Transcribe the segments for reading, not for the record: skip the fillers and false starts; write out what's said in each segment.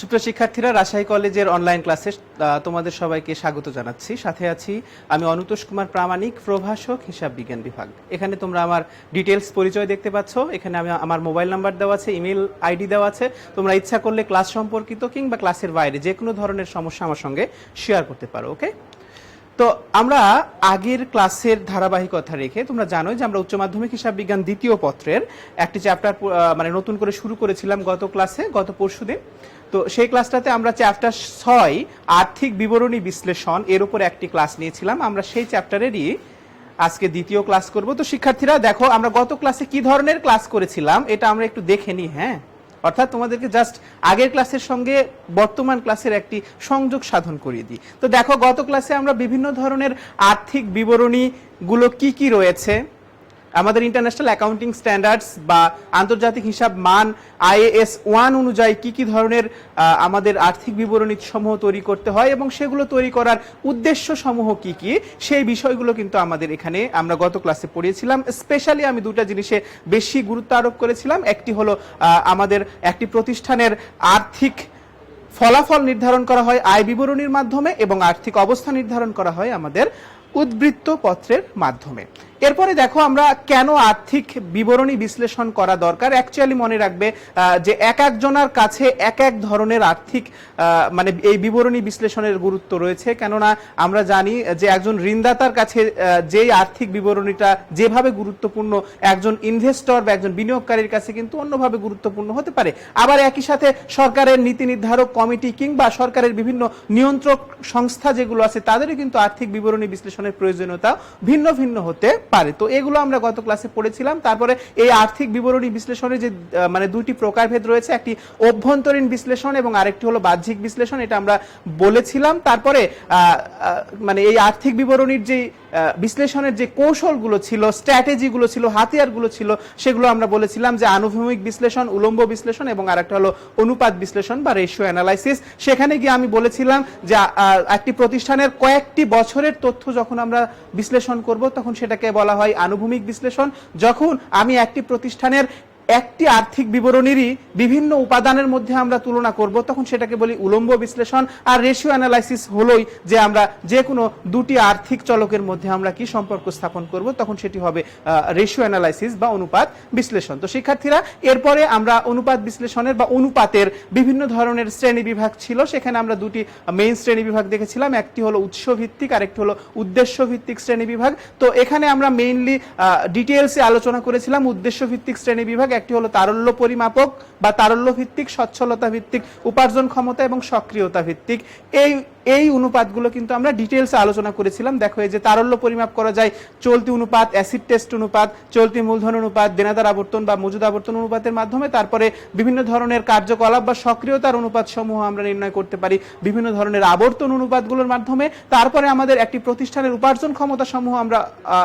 সুপ্রিয় শিক্ষার্থীরা, রাজশাহী কলেজের অনলাইন ক্লাসে তোমাদের সবাইকে স্বাগত জানাচ্ছি। সাথে আছি আমি অনুতোষ কুমার প্রামাণিক, প্রভাষক, হিসাব বিজ্ঞান বিভাগ। এখানে তোমরা আমার ডিটেলস পরিচয় দেখতে পাচ্ছ। এখানে আমার মোবাইল নাম্বার দেওয়া আছে, ইমেল আইডি দেওয়া আছে। তোমরা ইচ্ছা করলে ক্লাস সম্পর্কিত কিংবা ক্লাসের বাইরে যে কোনো ধরনের সমস্যা আমার সঙ্গে শেয়ার করতে পারো। ওকে, তো আমরা আগের ক্লাসের ধারাবাহিকতা রেখে তোমরা জানো যে আমরা উচ্চ মাধ্যমিক হিসাব বিজ্ঞান দ্বিতীয় পত্রের একটি চ্যাপ্টার মানে নতুন করে শুরু করেছিলাম গত পরশুদিন। তো সেই ক্লাসটাতে আমরা চ্যাপ্টার 6 আর্থিক বিবরণী বিশ্লেষণ এর উপর একটি ক্লাস নিয়েছিলাম। আমরা সেই চ্যাপ্টারেরই আজকে দ্বিতীয় ক্লাস করব। তো শিক্ষার্থীরা দেখো, আমরা গত ক্লাসে কি ধরনের ক্লাস করেছিলাম এটা আমরা একটু দেখে নিই। হ্যাঁ, অর্থাৎ তোমাদেরকে জাস্ট আগের ক্লাসের সঙ্গে বর্তমান ক্লাসের একটি সংযোগ সাধন করিয়ে দিই। তো দেখো, গত ক্লাসে আমরা বিভিন্ন ধরনের আর্থিক বিবরণী গুলো কি কি রয়েছে, আমাদের ইন্টারন্যাশনাল অ্যাকাউন্টিং স্ট্যান্ডার্ডস বা আন্তর্জাতিক হিসাব মান IAS 1 অনুযায়ী কি কি ধরনের আমাদের আর্থিক বিবরণী সমূহ তৈরি করতে হয় এবং সেগুলো তৈরি করার উদ্দেশ্য সমূহ কি কি, সেই বিষয়গুলো কিন্তু আমাদের এখানে আমরা গত ক্লাসে পড়িয়েছিলাম। স্পেশালি আমি দুটো জিনিসে বেশি গুরুত্ব আরোপ করেছিলাম। একটি হলো আমাদের একটি প্রতিষ্ঠানের আর্থিক ফলাফল নির্ধারণ করা হয় আয় বিবরণীর মাধ্যমে এবং আর্থিক অবস্থা নির্ধারণ করা হয় আমাদের উদ্বৃত্ত পত্রের মাধ্যমে। এরপরে দেখো, আমরা কেন আর্থিক বিবরণী বিশ্লেষণ করা দরকার। অ্যাকচুয়ালি মনে রাখবে যে এক একজনের কাছে এক এক ধরনের আর্থিক মানে এই বিবরণী বিশ্লেষণের গুরুত্ব রয়েছে। কেননা আমরা জানি যে একজন ঋণদাতার কাছে যেই আর্থিক বিবরণীটা যেভাবে গুরুত্বপূর্ণ, একজন ইনভেস্টর বা একজন বিনিয়োগকারীর কাছে কিন্তু অন্যভাবে গুরুত্বপূর্ণ হতে পারে। আবার একই সাথে সরকারের নীতি নির্ধারক কমিটি কিংবা সরকারের বিভিন্ন নিয়ন্ত্রক সংস্থা যেগুলো আছে তাদেরও কিন্তু আর্থিক বিবরণী বিশ্লেষণের প্রয়োজনীয়তা ভিন্ন ভিন্ন হতে পারে। তো এগুলো আমরা গত ক্লাসে পড়েছিলাম। তারপরে এই আর্থিক বিবরণী বিশ্লেষণের যে মানে দুইটি প্রকারভেদ রয়েছে, একটি অভ্যন্তরীণ বিশ্লেষণ এবং আরেকটি হলো বাহ্যিক বিশ্লেষণ, এটা আমরা বলেছিলাম। তারপরে মানে এই আর্থিক বিবরণীর যে বিশ্লেষণের যে কৌশলগুলো ছিল, স্ট্র্যাটেজিগুলো ছিল, হাতিয়ারগুলো ছিল, সেগুলো আমরা বলেছিলাম যে আনুভূমিক বিশ্লেষণ, উলম্ব বিশ্লেষণ এবং আরেকটা হলো অনুপাত বিশ্লেষণ বা রেশিও অ্যানালাইসিস। সেখানে গিয়ে আমি বলেছিলাম যে একটি প্রতিষ্ঠানের কয়েকটি বছরের তথ্য যখন আমরা বিশ্লেষণ করব তখন সেটাকে বলা হয় আনুভূমিক বিশ্লেষণ। যখন আমি একটি প্রতিষ্ঠানের একটি আর্থিক বিবরণীরই বিভিন্ন উপাদানের মধ্যে আমরা তুলনা করব তখন সেটাকে বলি উলম্ব বিশ্লেষণ। আর রেশিও অ্যানালাইসিস হলোই যে আমরা যে কোনো দুটি আর্থিক চলকের মধ্যে আমরা কি সম্পর্ক স্থাপন করব তখন সেটি হবে রেশিও অ্যানালাইসিস বা অনুপাত বিশ্লেষণ। তো শিক্ষার্থীরা, এরপরে আমরা অনুপাত বিশ্লেষণের বা অনুপাতের বিভিন্ন ধরনের শ্রেণী বিভাগ ছিল। সেখানে আমরা দুটি মেইন শ্রেণী বিভাগ দেখেছিলাম, একটি হলো উৎস ভিত্তিক আর একটি হলো উদ্দেশ্য ভিত্তিক শ্রেণী বিভাগ। তো এখানে আমরা মেইনলি ডিটেইলসে আলোচনা করেছিলাম উদ্দেশ্য ভিত্তিক শ্রেণী বিভাগ। একটি হলো তারল্য পরিমাপক বা তারল্য ভিত্তিক, সচ্ছলতা ভিত্তিক, উপার্জন ক্ষমতা এবং সক্রিয়তা ভিত্তিক। এই অনুপাতগুলো কিন্তু আমরা ডিটেইলসে আলোচনা করেছিলাম। দেখো, এই যে তারল্য পরিমাপ করা যায় চলতি অনুপাত, অ্যাসিড টেস্ট অনুপাত, চলতি মূলধন অনুপাত, দেনাদার আবর্তন বা মজুদ আবর্তন অনুপাতের মাধ্যমে। তারপরে বিভিন্ন ধরনের কার্যকলাপ বা সক্রিয়তার অনুপাত সমূহ আমরা নির্ণয় করতে পারি বিভিন্ন ধরনের আবর্তন অনুপাতগুলোর মাধ্যমে। তারপরে আমাদের একটি প্রতিষ্ঠানের উপার্জন ক্ষমতা সমূহ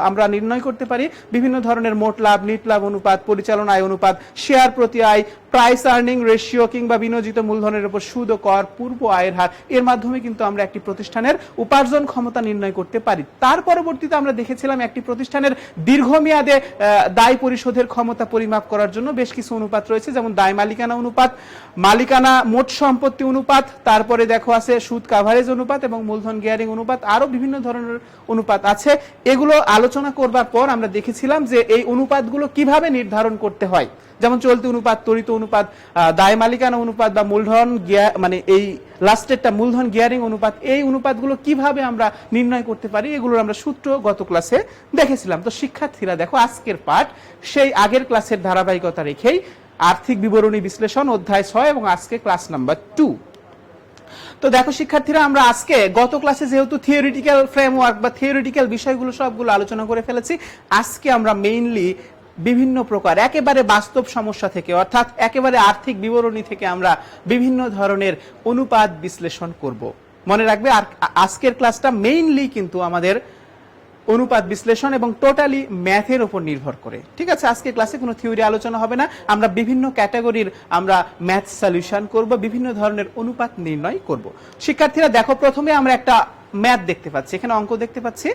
আমরা নির্ণয় করতে পারি বিভিন্ন ধরনের মোট লাভ, নিট লাভ অনুপাত, পরিচালনা আয় অনুপাত, শেয়ার প্রতি আয়, প্রাইস আর্নিং রেশিও কিংবা বিনিয়োজিত মূলধনের উপর সুদ ও কর, পূর্ব আয়ের হার। এর মাধ্যমে কিন্তু আমরা একটি প্রতিষ্ঠানের উপার্জন ক্ষমতা নির্ণয় করতে পারি। তার পরবর্তীতে আমরা দেখেছিলাম একটি প্রতিষ্ঠানের দীর্ঘমেয়াদে দায় পরিশোধের ক্ষমতা পরিমাপ করার জন্য বেশ কিছু অনুপাত রয়েছে, যেমন দায় মালিকানা অনুপাত, মালিকানা মোট সম্পত্তি অনুপাত, তারপরে দেখো আছে সুদ কাভারেজ অনুপাত এবং মূলধন গিয়ারিং অনুপাত। আরো বিভিন্ন ধরনের অনুপাত আছে। এগুলো আলোচনা করবার পর আমরা দেখেছিলাম যে এই অনুপাতগুলো কিভাবে নির্ধারণ করতে হয়, যেমন চলতি অনুপাত, ত্বরিত অনুপাত, দায় মালিকানা অনুপাত বা মূলধন মানে এই লাস্টেরটা মূলধন গিয়ারিং অনুপাত। এই অনুপাতগুলো কিভাবে আমরা নির্ণয় করতে পারি এগুলোর আমরা সূত্র গত ক্লাসে দেখেছিলাম। তো শিক্ষার্থীরা দেখো, আজকের পাঠ সেই আগের ক্লাসের ধারাবাহিকতা রেখেই আর্থিক বিবরণী বিশ্লেষণ অধ্যায় 6 এবং আজকে ক্লাস নাম্বার 2। তো দেখো শিক্ষার্থীরা, আমরা আজকে গত ক্লাসে যেহেতু থিওরিটিক্যাল ফ্রেমওয়ার্ক বা থিওরিটিক্যাল বিষয়গুলো সবগুলো আলোচনা করে ফেলেছি, আজকে আমরা মেইনলি বিভিন্ন প্রকার একেবারে বাস্তব সমস্যা থেকে, অর্থাৎ একেবারে আর্থিক বিবরণী থেকে আমরা বিভিন্ন ধরনের অনুপাত বিশ্লেষণ করব। মনে রাখবে, আর আজকের ক্লাসটা মেইনলি কিন্তু আমাদের অনুপাত বিশ্লেষণ এবং টোটালি ম্যাথের উপর নির্ভর করে। ঠিক আছে, আজকে ক্লাসে কোনো থিওরি আলোচনা হবে না। আমরা বিভিন্ন ক্যাটাগরির আমরা ম্যাথ সলিউশন করব, বিভিন্ন ধরনের অনুপাত নির্ণয় করব। শিক্ষার্থীরা দেখো, প্রথমে আমরা একটা ম্যাথ দেখতে পাচ্ছি, এখানে অঙ্ক দেখতে পাচ্ছি।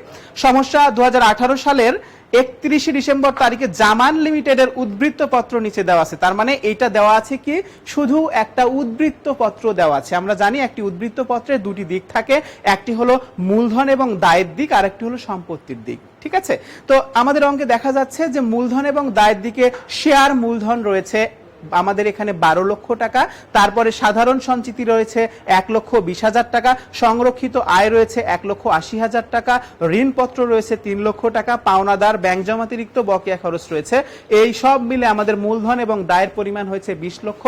সমস্যা 2018 সালের 31 ডিসেম্বর তারিখে জামান লিমিটেডের উদ্বৃত্ত পত্র নিচে দেওয়া আছে। তার মানে এইটা দেওয়া আছে কি, শুধু একটা উদ্বৃত্ত পত্র দেওয়া আছে। আমরা জানি একটি উদ্বৃত্ত পত্রের দুটি দিক থাকে, একটি হলো মূলধন এবং দায়ের দিক, আর একটি হলো সম্পত্তির দিক। ঠিক আছে, তো আমাদের অঙ্কে দেখা যাচ্ছে যে মূলধন এবং দায়ের দিকে শেয়ার মূলধন রয়েছে আমাদের এখানে 12 লক্ষ টাকা, তারপরে সাধারণ সঞ্চিতি রয়েছে 1,20,000 টাকা, সংরক্ষিত আয় রয়েছে 1,80,000 টাকা, ঋণপত্র রয়েছে 3 লক্ষ টাকা, পাওনাদার ব্যাংক জমাতিরিক্ত বকেয়া খরচ রয়েছে। এই সব মিলে আমাদের মূলধন এবং দায়ের পরিমাণ হয়েছে 20 লক্ষ।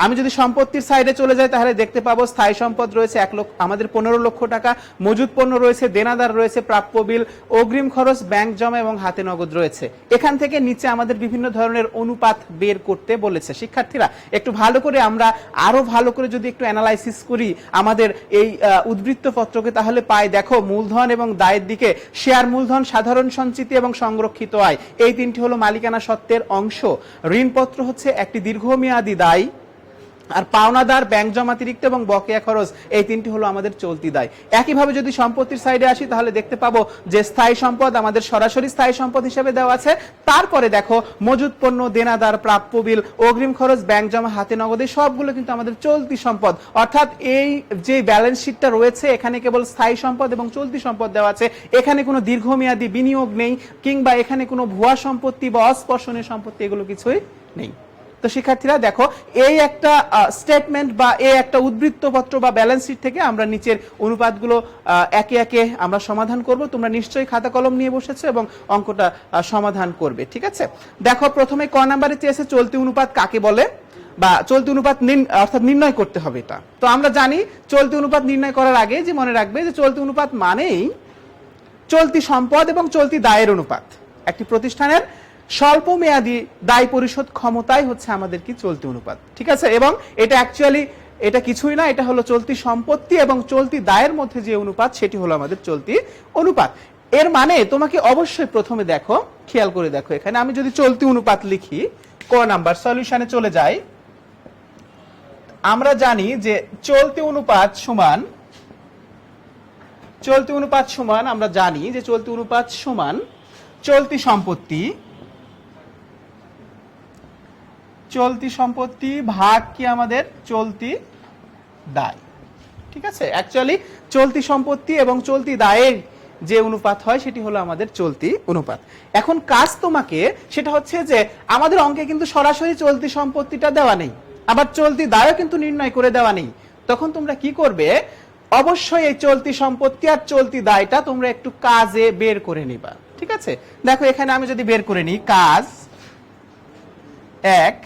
আমি যদি সম্পত্তির সাইডে চলে যাই তাহলে দেখতে পাবো স্থায়ী সম্পদ রয়েছে 1 লক্ষ, আমাদের 15 লক্ষ টাকা, মজুদ পণ্য রয়েছে, দেনাদার রয়েছে, প্রাপ্য বিল, অগ্রিম খরচ, ব্যাংক জমা এবং হাতে নগদ রয়েছে। এখান থেকে নিচে আমাদের বিভিন্ন ধরনের অনুপাত বের করতে বলেছে। শিক্ষার্থীরা একটু ভালো করে আমরা আরো ভালো করে যদি একটু অ্যানালাইসিস করি আমাদের এই উদ্বৃত্ত পত্রকে, তাহলে পাই দেখো মূলধন এবং দায়ের দিকে শেয়ার মূলধন, সাধারণ সঞ্চিতি এবং সংরক্ষিত আয়, এই তিনটি হলো মালিকানা সত্ত্বের অংশ। ঋণপত্র হচ্ছে একটি দীর্ঘমেয়াদী দায়, আর পাওনাদার ব্যাংক জমাতিরিক্ত এবং বকেয়া খরচ, এই তিনটি হলো আমাদের চলতি দায়। একইভাবে যদি সম্পত্তির সাইডে আসি তাহলে দেখতে পাবো যে স্থায়ী সম্পদ আমাদের সরাসরি স্থায়ী সম্পদ হিসেবে দেওয়া আছে। তারপরে দেখো মজুদ পণ্য, দেনাদার, প্রাপ্য বিল, অগ্রিম খরচ, ব্যাংক জমা, হাতে নগদ, এই সবগুলো কিন্তু আমাদের চলতি সম্পদ। অর্থাৎ এই যে ব্যালেন্স শিটটা রয়েছে এখানে কেবল স্থায়ী সম্পদ এবং চলতি সম্পদ দেওয়া আছে, এখানে কোনো দীর্ঘমেয়াদী বিনিয়োগ নেই, কিংবা এখানে কোনো ভুয়া সম্পত্তি বা অস্পর্শনীয় সম্পত্তি এগুলো কিছুই নেই। তো শিক্ষার্থীরা দেখো এই একটা স্টেটমেন্ট বা এই একটা উদ্বৃত্ত পত্র বা ব্যালেন্স শিট থেকে আমরা নিচের অনুপাতগুলো একে একে আমরা সমাধান করব। তোমরা নিশ্চয়ই খাতা কলম নিয়ে বসেছো এবং অঙ্কটা সমাধান করবে। ঠিক আছে, দেখো প্রথমে ক নাম্বারে চেয়েছে চলতি অনুপাত কাকে বলে, বা চলতি অনুপাত অর্থাৎ নির্ণয় করতে হবে এটা। তো আমরা জানি চলতি অনুপাত নির্ণয় করার আগে যে মনে রাখবে যে চলতি অনুপাত মানেই চলতি সম্পদ এবং চলতি দায়ের অনুপাত। একটি প্রতিষ্ঠানের স্বল্প মেয়াদী দায় পরিশোধ ক্ষমতাই হচ্ছে আমাদের কি চলতি অনুপাত। ঠিক আছে, এবং এটা অ্যাকচুয়ালি এটা কিছুই না, এটা হলো চলতি সম্পত্তি এবং চলতি দায়ের মধ্যে যে অনুপাত সেটি হলো আমাদের চলতি অনুপাত। এর মানে তোমাকে অবশ্যই প্রথমে দেখো, খেয়াল করে দেখো, এখানে আমি যদি চলতি অনুপাত লিখি, ক নাম্বার সলিউশনে চলে যাই, আমরা জানি যে চলতি অনুপাত সমান আমরা জানি যে চলতি অনুপাত সমান চলতি সম্পত্তি ভাগ কি আমাদের চলতি দায়। ঠিক আছে, অ্যাকচুয়ালি চলতি সম্পত্তি এবং চলতি দায়ের যে অনুপাত হয় সেটি হলো আমাদের চলতি অনুপাত। এখন কাজ তোমাকে সেটা হচ্ছে যে আমাদের অঙ্কে কিন্তু সরাসরি চলতি সম্পত্তিটা দেওয়া নেই, আবার চলতি দায়ও কিন্তু নির্ণয় করে দেওয়া নেই। তখন তোমরা কি করবে, অবশ্যই এই চলতি সম্পত্তি আর চলতি দায়টা তোমরা একটু কাজে বের করে নিবা। ঠিক আছে, দেখো এখানে আমি যদি বের করে নিই, কাজ 1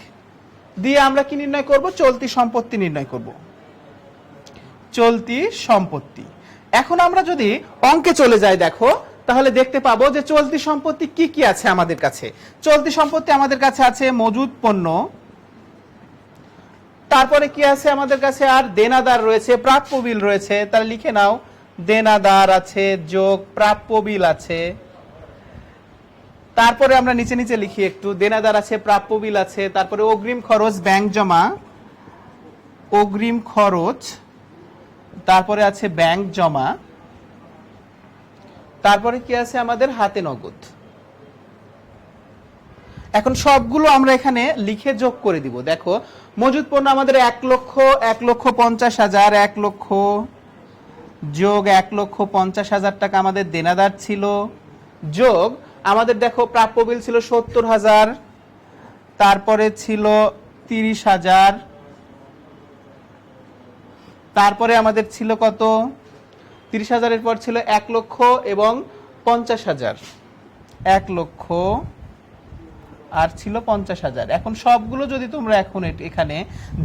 দিয়ে আমরা কি নির্ণয় করব, চলতি সম্পত্তি নির্ণয় করব, চলতি সম্পত্তি। এখন আমরা যদি অঙ্কে চলে যাই দেখো, তাহলে দেখতে পাবো যে চলতি সম্পত্তি কি কি আছে আমাদের কাছে। চলতি সম্পত্তি আমাদের কাছে আছে মজুদ পণ্য, তারপরে কি আছে আমাদের কাছে, আর দেনাদার রয়েছে, প্রাপ্য বিল রয়েছে। তাহলে লিখে নাও, দেনাদার আছে যোগ প্রাপ্য বিল আছে। তারপরে আমরা নিচে নিচে লিখি একটু, দেনাদার আছে, প্রাপ্য বিল আছে, তারপরে অগ্রিম খরচ, ব্যাংক জমা, অগ্রিম খরচ, তারপরে আছে ব্যাংক জমা, তারপরে কি আছে আমাদের হাতে নগদ। এখন সবগুলো আমরা এখানে লিখে যোগ করে দিব। দেখো মজুদ পণ্য আমাদের 1,50,000, 1 লক্ষ যোগ 1,50,000 টাকা আমাদের দেনাদার ছিল, যোগ আমাদের দেখো প্রাপ্য বিল ছিল 70,000, তারপরে ছিল 30,000, তারপরে আমাদের ছিল কত, 30,000 এর পর ছিল 1 লক্ষ এবং 50,000, 1 লক্ষ আর ছিল 50,000। এখন সবগুলো যদি তোমরা এখন এখানে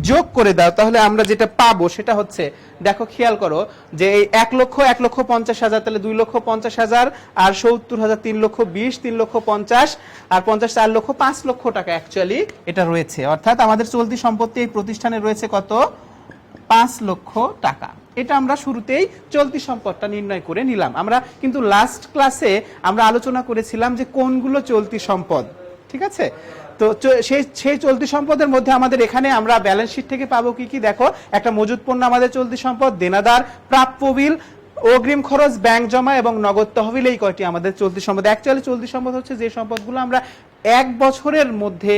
যোগ করে দাও তাহলে আমরা যেটা পাবো সেটা হচ্ছে, দেখো খেয়াল করো যে এই 1 লক্ষ 1,50,000, তাহলে 2,50,000 আর 70,000 3,20,000, 3,50,000 আর 50 4 লক্ষ, 5 লক্ষ টাকা অ্যাকচুয়ালি এটা রয়েছে। অর্থাৎ আমাদের চলতি সম্পত্তি এই প্রতিষ্ঠানে রয়েছে কত, 5 লক্ষ টাকা। এটা আমরা শুরুতেই চলতি সম্পদটা নির্ণয় করে নিলাম। আমরা কিন্তু লাস্ট ক্লাসে আমরা আলোচনা করেছিলাম যে কোনগুলো চলতি সম্পদ। ঠিক আছে, তো সেই চলতি সম্পদের মধ্যে আমাদের এখানে আমরা ব্যালেন্স শিট থেকে পাবো কি কি, দেখো একটা মজুদ পণ্য আমাদের চলতি সম্পদ, দেনাদার, প্রাপ্য বিল, অগ্রিম খরচ, ব্যাংক জমা এবং নগদ তহবিল, এই কয়টি আমাদের চলতি সম্পদ। অ্যাকচুয়ালি চলতি সম্পদ হচ্ছে যে সম্পদগুলো আমরা এক বছরের মধ্যে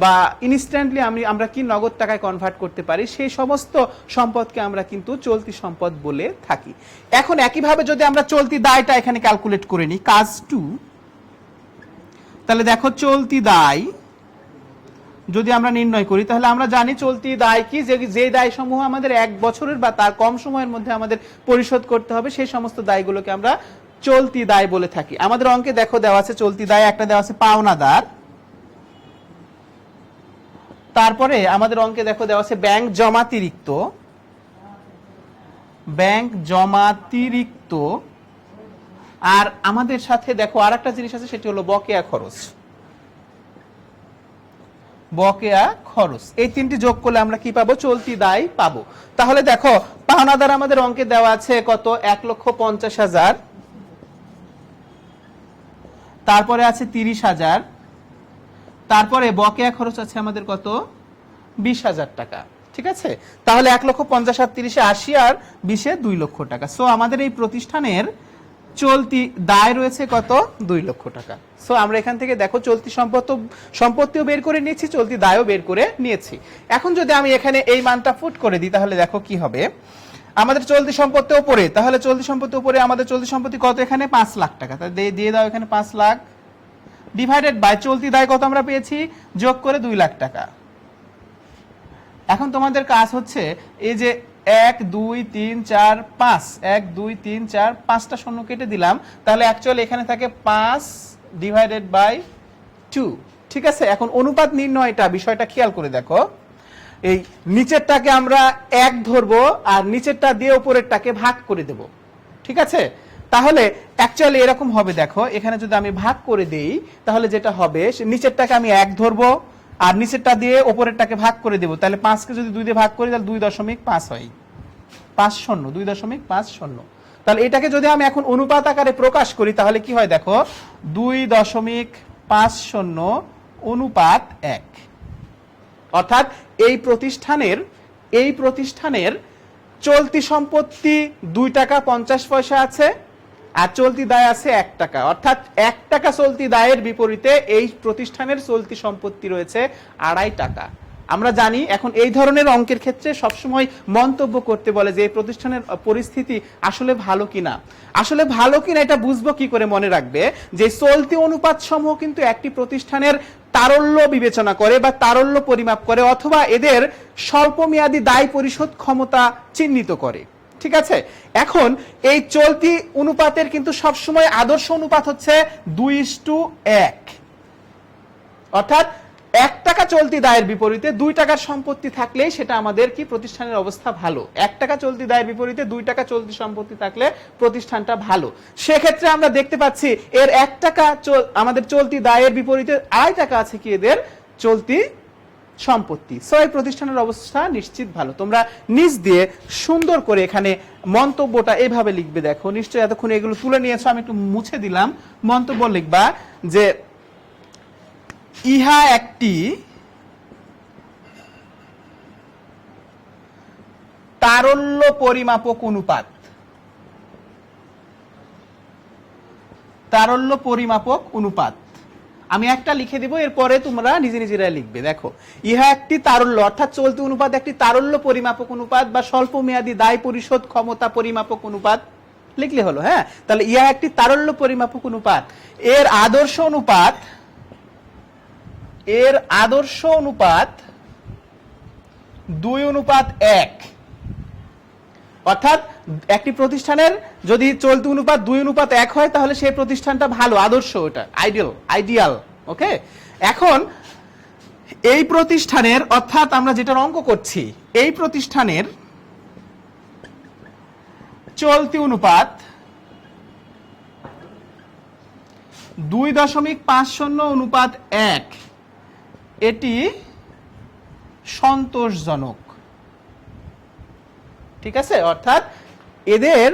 বা ইনস্ট্যান্টলি আমরা কি নগদ টাকায় কনভার্ট করতে পারি, সেই সমস্ত সম্পদকে আমরা কিন্তু চলতি সম্পদ বলে থাকি। এখন একইভাবে যদি আমরা চলতি দায়টা এখানে ক্যালকুলেট করে নিই, কাজ 2, তাহলে দেখো চলতি দায় যদি আমরা নির্ণয় করি, তাহলে আমরা জানি চলতি দায় কি, যে দায় সমূহ আমাদের এক বছরের বা তার কম সময়ের মধ্যে আমাদের পরিশোধ করতে হবে, সেই সমস্ত দায়গুলোকে আমরা চলতি দায় বলে থাকি। আমাদের অঙ্কে দেখো দেওয়া আছে চলতি দায়, একটা দেওয়া আছে পাওনাদার, তারপরে আমাদের অঙ্কে দেখো দেওয়া আছে ব্যাংক জমাতিরিক্ত, ব্যাংক জমাতিরিক্ত, আর আমাদের সাথে দেখো আরেকটা জিনিস আছে, সেটি হলো বকেয়া খরচ, বকেয়া খরচ। এই তিনটি যোগ করলে আমরা কি পাবো? চলতি দায় পাবো। তাহলে দেখো পাওনাদার আমাদের অঙ্কে দেওয়া আছে কত? 1,50,000, তারপরে আছে 30,000, তারপরে বকেয়া খরচ আছে আমাদের কত? 20,000 টাকা। ঠিক আছে, তাহলে 1,50,000, 30, 80 আর 20, 2 লক্ষ টাকা। সো আমাদের এই প্রতিষ্ঠানের চলতি দায় রয়েছে কত? 2 লক্ষ টাকা। সো আমরা এখান থেকে দেখো চলতি সম্পত্তিও বের করে নিয়েছি, চলতি দায়ও বের করে নিয়েছি। এখন যদি আমি এখানে এই মানটা ফুট করে দিই, তাহলে দেখো কি হবে। আমাদের চলতি সম্পত্তি উপরে, তাহলে চলতি সম্পত্তি উপরে আমাদের চলতি সম্পত্তি কত? এখানে 5 লাখ টাকা, তাহলে দিয়ে দাও এখানে 5 লাখ, ডিভাইডেড বাই চলতি দায় কত আমরা পেয়েছি? যোগ করে 2 লাখ টাকা। এখন তোমাদের কাজ হচ্ছে এই যে 1 2 3 4 5, 1 2 3 4, 5টা শূন্য কেটে দিলাম, তাহলে অ্যাকচুয়ালি এখানে থাকে 5 ডিভাইডেড বাই 2। ঠিক আছে, এখন অনুপাত নির্ণয়টা বিষয়টা খেয়াল করে দেখো, এই নিচেরটাকে আমরা 1 ধরবো আর নিচেরটা দিয়ে উপরেরটাকে ভাগ করে দেব। ঠিক আছে, তাহলে অ্যাকচুয়ালি এরকম হবে, দেখো এখানে যদি আমি ভাগ করে দেই, তাহলে যেটা হবে নিচেরটাকে আমি 1 ধরবো আর নিচেরটা দিয়ে উপরেরটাকে ভাগ করে দেব। তাহলে 5কে যদি 2 দিয়ে ভাগ করি, তাহলে 2.5 হয়, 5 শূন্য, 2.50। তাহলে এটাকে যদি আমি এখন অনুপাত আকারে প্রকাশ করি, তাহলে কি হয় দেখো, 2.50 অনুপাত 1। অর্থাৎ এই প্রতিষ্ঠানের চলতি সম্পত্তি 2 টাকা 50 পয়সা আছে আর চলতি দায় আছে 1 টাকা। অর্থাৎ 1 টাকা চলতি দায়ের বিপরীতে এই প্রতিষ্ঠানের চলতি সম্পত্তি রয়েছে 2.5 টাকা। আমরা জানি এখন এই ধরনের অঙ্কের ক্ষেত্রে সবসময় মন্তব্য করতে বলে যে এই প্রতিষ্ঠানের পরিস্থিতি আসলে ভালো কিনা। আসলে ভালো কিনা এটা বুঝবো কি করে? মনে রাখবে যে চলতি অনুপাত সমূহ কিন্তু একটি প্রতিষ্ঠানের তারল্য বিবেচনা করে বা তারল্য পরিমাপ করে, অথবা এদের স্বল্পমেয়াদী দায় পরিশোধ ক্ষমতা চিহ্নিত করে। ঠিক আছে, এখন এই চলতি অনুপাতের কিন্তু সবসময় আদর্শ অনুপাত হচ্ছে 2:1। অর্থাৎ 1 টাকা চলতি দায়ের বিপরীতে 2 টাকার সম্পত্তি থাকলেই সেটা আমাদের কি প্রতিষ্ঠানের অবস্থা ভালো। 1 টাকা চলতি দায়ের বিপরীতে 2 টাকা চলতি সম্পত্তি থাকলে প্রতিষ্ঠানটা ভালো। সেক্ষেত্রে আমরা দেখতে পাচ্ছি এর 1 টাকা আমাদের চলতি দায়ের বিপরীতে 2.5 টাকা আছে কি এদের চলতি সম্পত্তি। সো এই প্রতিষ্ঠানের অবস্থা নিশ্চিত ভালো। তোমরা নিজ দিয়ে সুন্দর করে এখানে মন্তব্যটা এইভাবে লিখবে। দেখো নিশ্চয়ই এতক্ষণ এগুলো তুলে নিয়েছো, আমি একটু মুছে দিলাম। মন্তব্য লিখবা যে ইহা একটি তারল্য পরিমাপক অনুপাত। তারল্য পরিমাপক অনুপাত আমি একটা লিখে দিব, এরপরে তোমরা নিজেরাই লিখবে। দেখো ইহা একটি তারল্য, অর্থাৎ চলতি অনুপাত একটি তারল্য পরিমাপক অনুপাত বা স্বল্প মেয়াদী দায় পরিশোধ ক্ষমতা পরিমাপক অনুপাত লিখলে হলো। হ্যাঁ, তাহলে ইহা একটি তারল্য পরিমাপক অনুপাত। এর আদর্শ অনুপাত 2:1। অর্থাৎ একটি প্রতিষ্ঠানের যদি চলতি অনুপাত 2:1 হয় তাহলে সেই প্রতিষ্ঠানটা ভালো, আদর্শ, ওটা আইডিয়াল। ওকে, এখন এই প্রতিষ্ঠানের, অর্থাৎ আমরা যেটার অঙ্ক করছি, এই প্রতিষ্ঠানের চলতি অনুপাত 2.50:1, এটি সন্তোষজনক। ঠিক আছে, অর্থাৎ এদের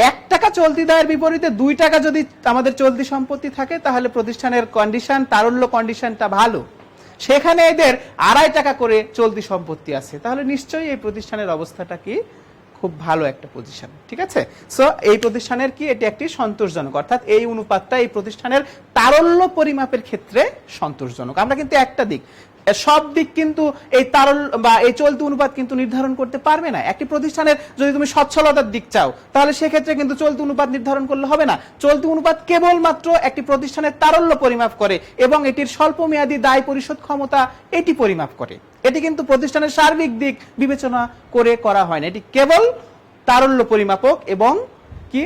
1 টাকা চলতি দায়ের বিপরীতে 2 টাকা যদি আমাদের চলতি সম্পত্তি থাকে তাহলে প্রতিষ্ঠানের কন্ডিশন, তারল্য কন্ডিশনটা ভালো। সেখানে এদের 2.5 টাকা করে চলতি সম্পত্তি আছে, তাহলে নিশ্চয়ই এই প্রতিষ্ঠানের অবস্থাটা কি খুব ভালো একটা পজিশন, ঠিক আছে। সো এই প্রতিষ্ঠানের কি এটি একটি সন্তোষজনক, অর্থাৎ এই অনুপাতটা এই প্রতিষ্ঠানের তারল্য পরিমাপের ক্ষেত্রে সন্তোষজনক। আমরা কিন্তু একটা দিক, সব দিক কিন্তু এই তারল্য বা এই চলতি অনুপাত কিন্তু নির্ধারণ করতে পারবে না। একটি প্রতিষ্ঠানের যদি তুমি সচ্ছলতার দিক চাও তাহলে সেক্ষেত্রে কিন্তু চলতি অনুপাত নির্ধারণ করলে হবে না। চলতি অনুপাত কেবলমাত্র একটি প্রতিষ্ঠানের তারল্য পরিমাপ করে এবং এটির স্বল্প মেয়াদী দায় পরিশোধ ক্ষমতা এটি পরিমাপ করে। এটি কিন্তু প্রতিষ্ঠানের সার্বিক দিক বিবেচনা করে করা হয় না, এটি কেবল তারল্য পরিমাপক এবং কি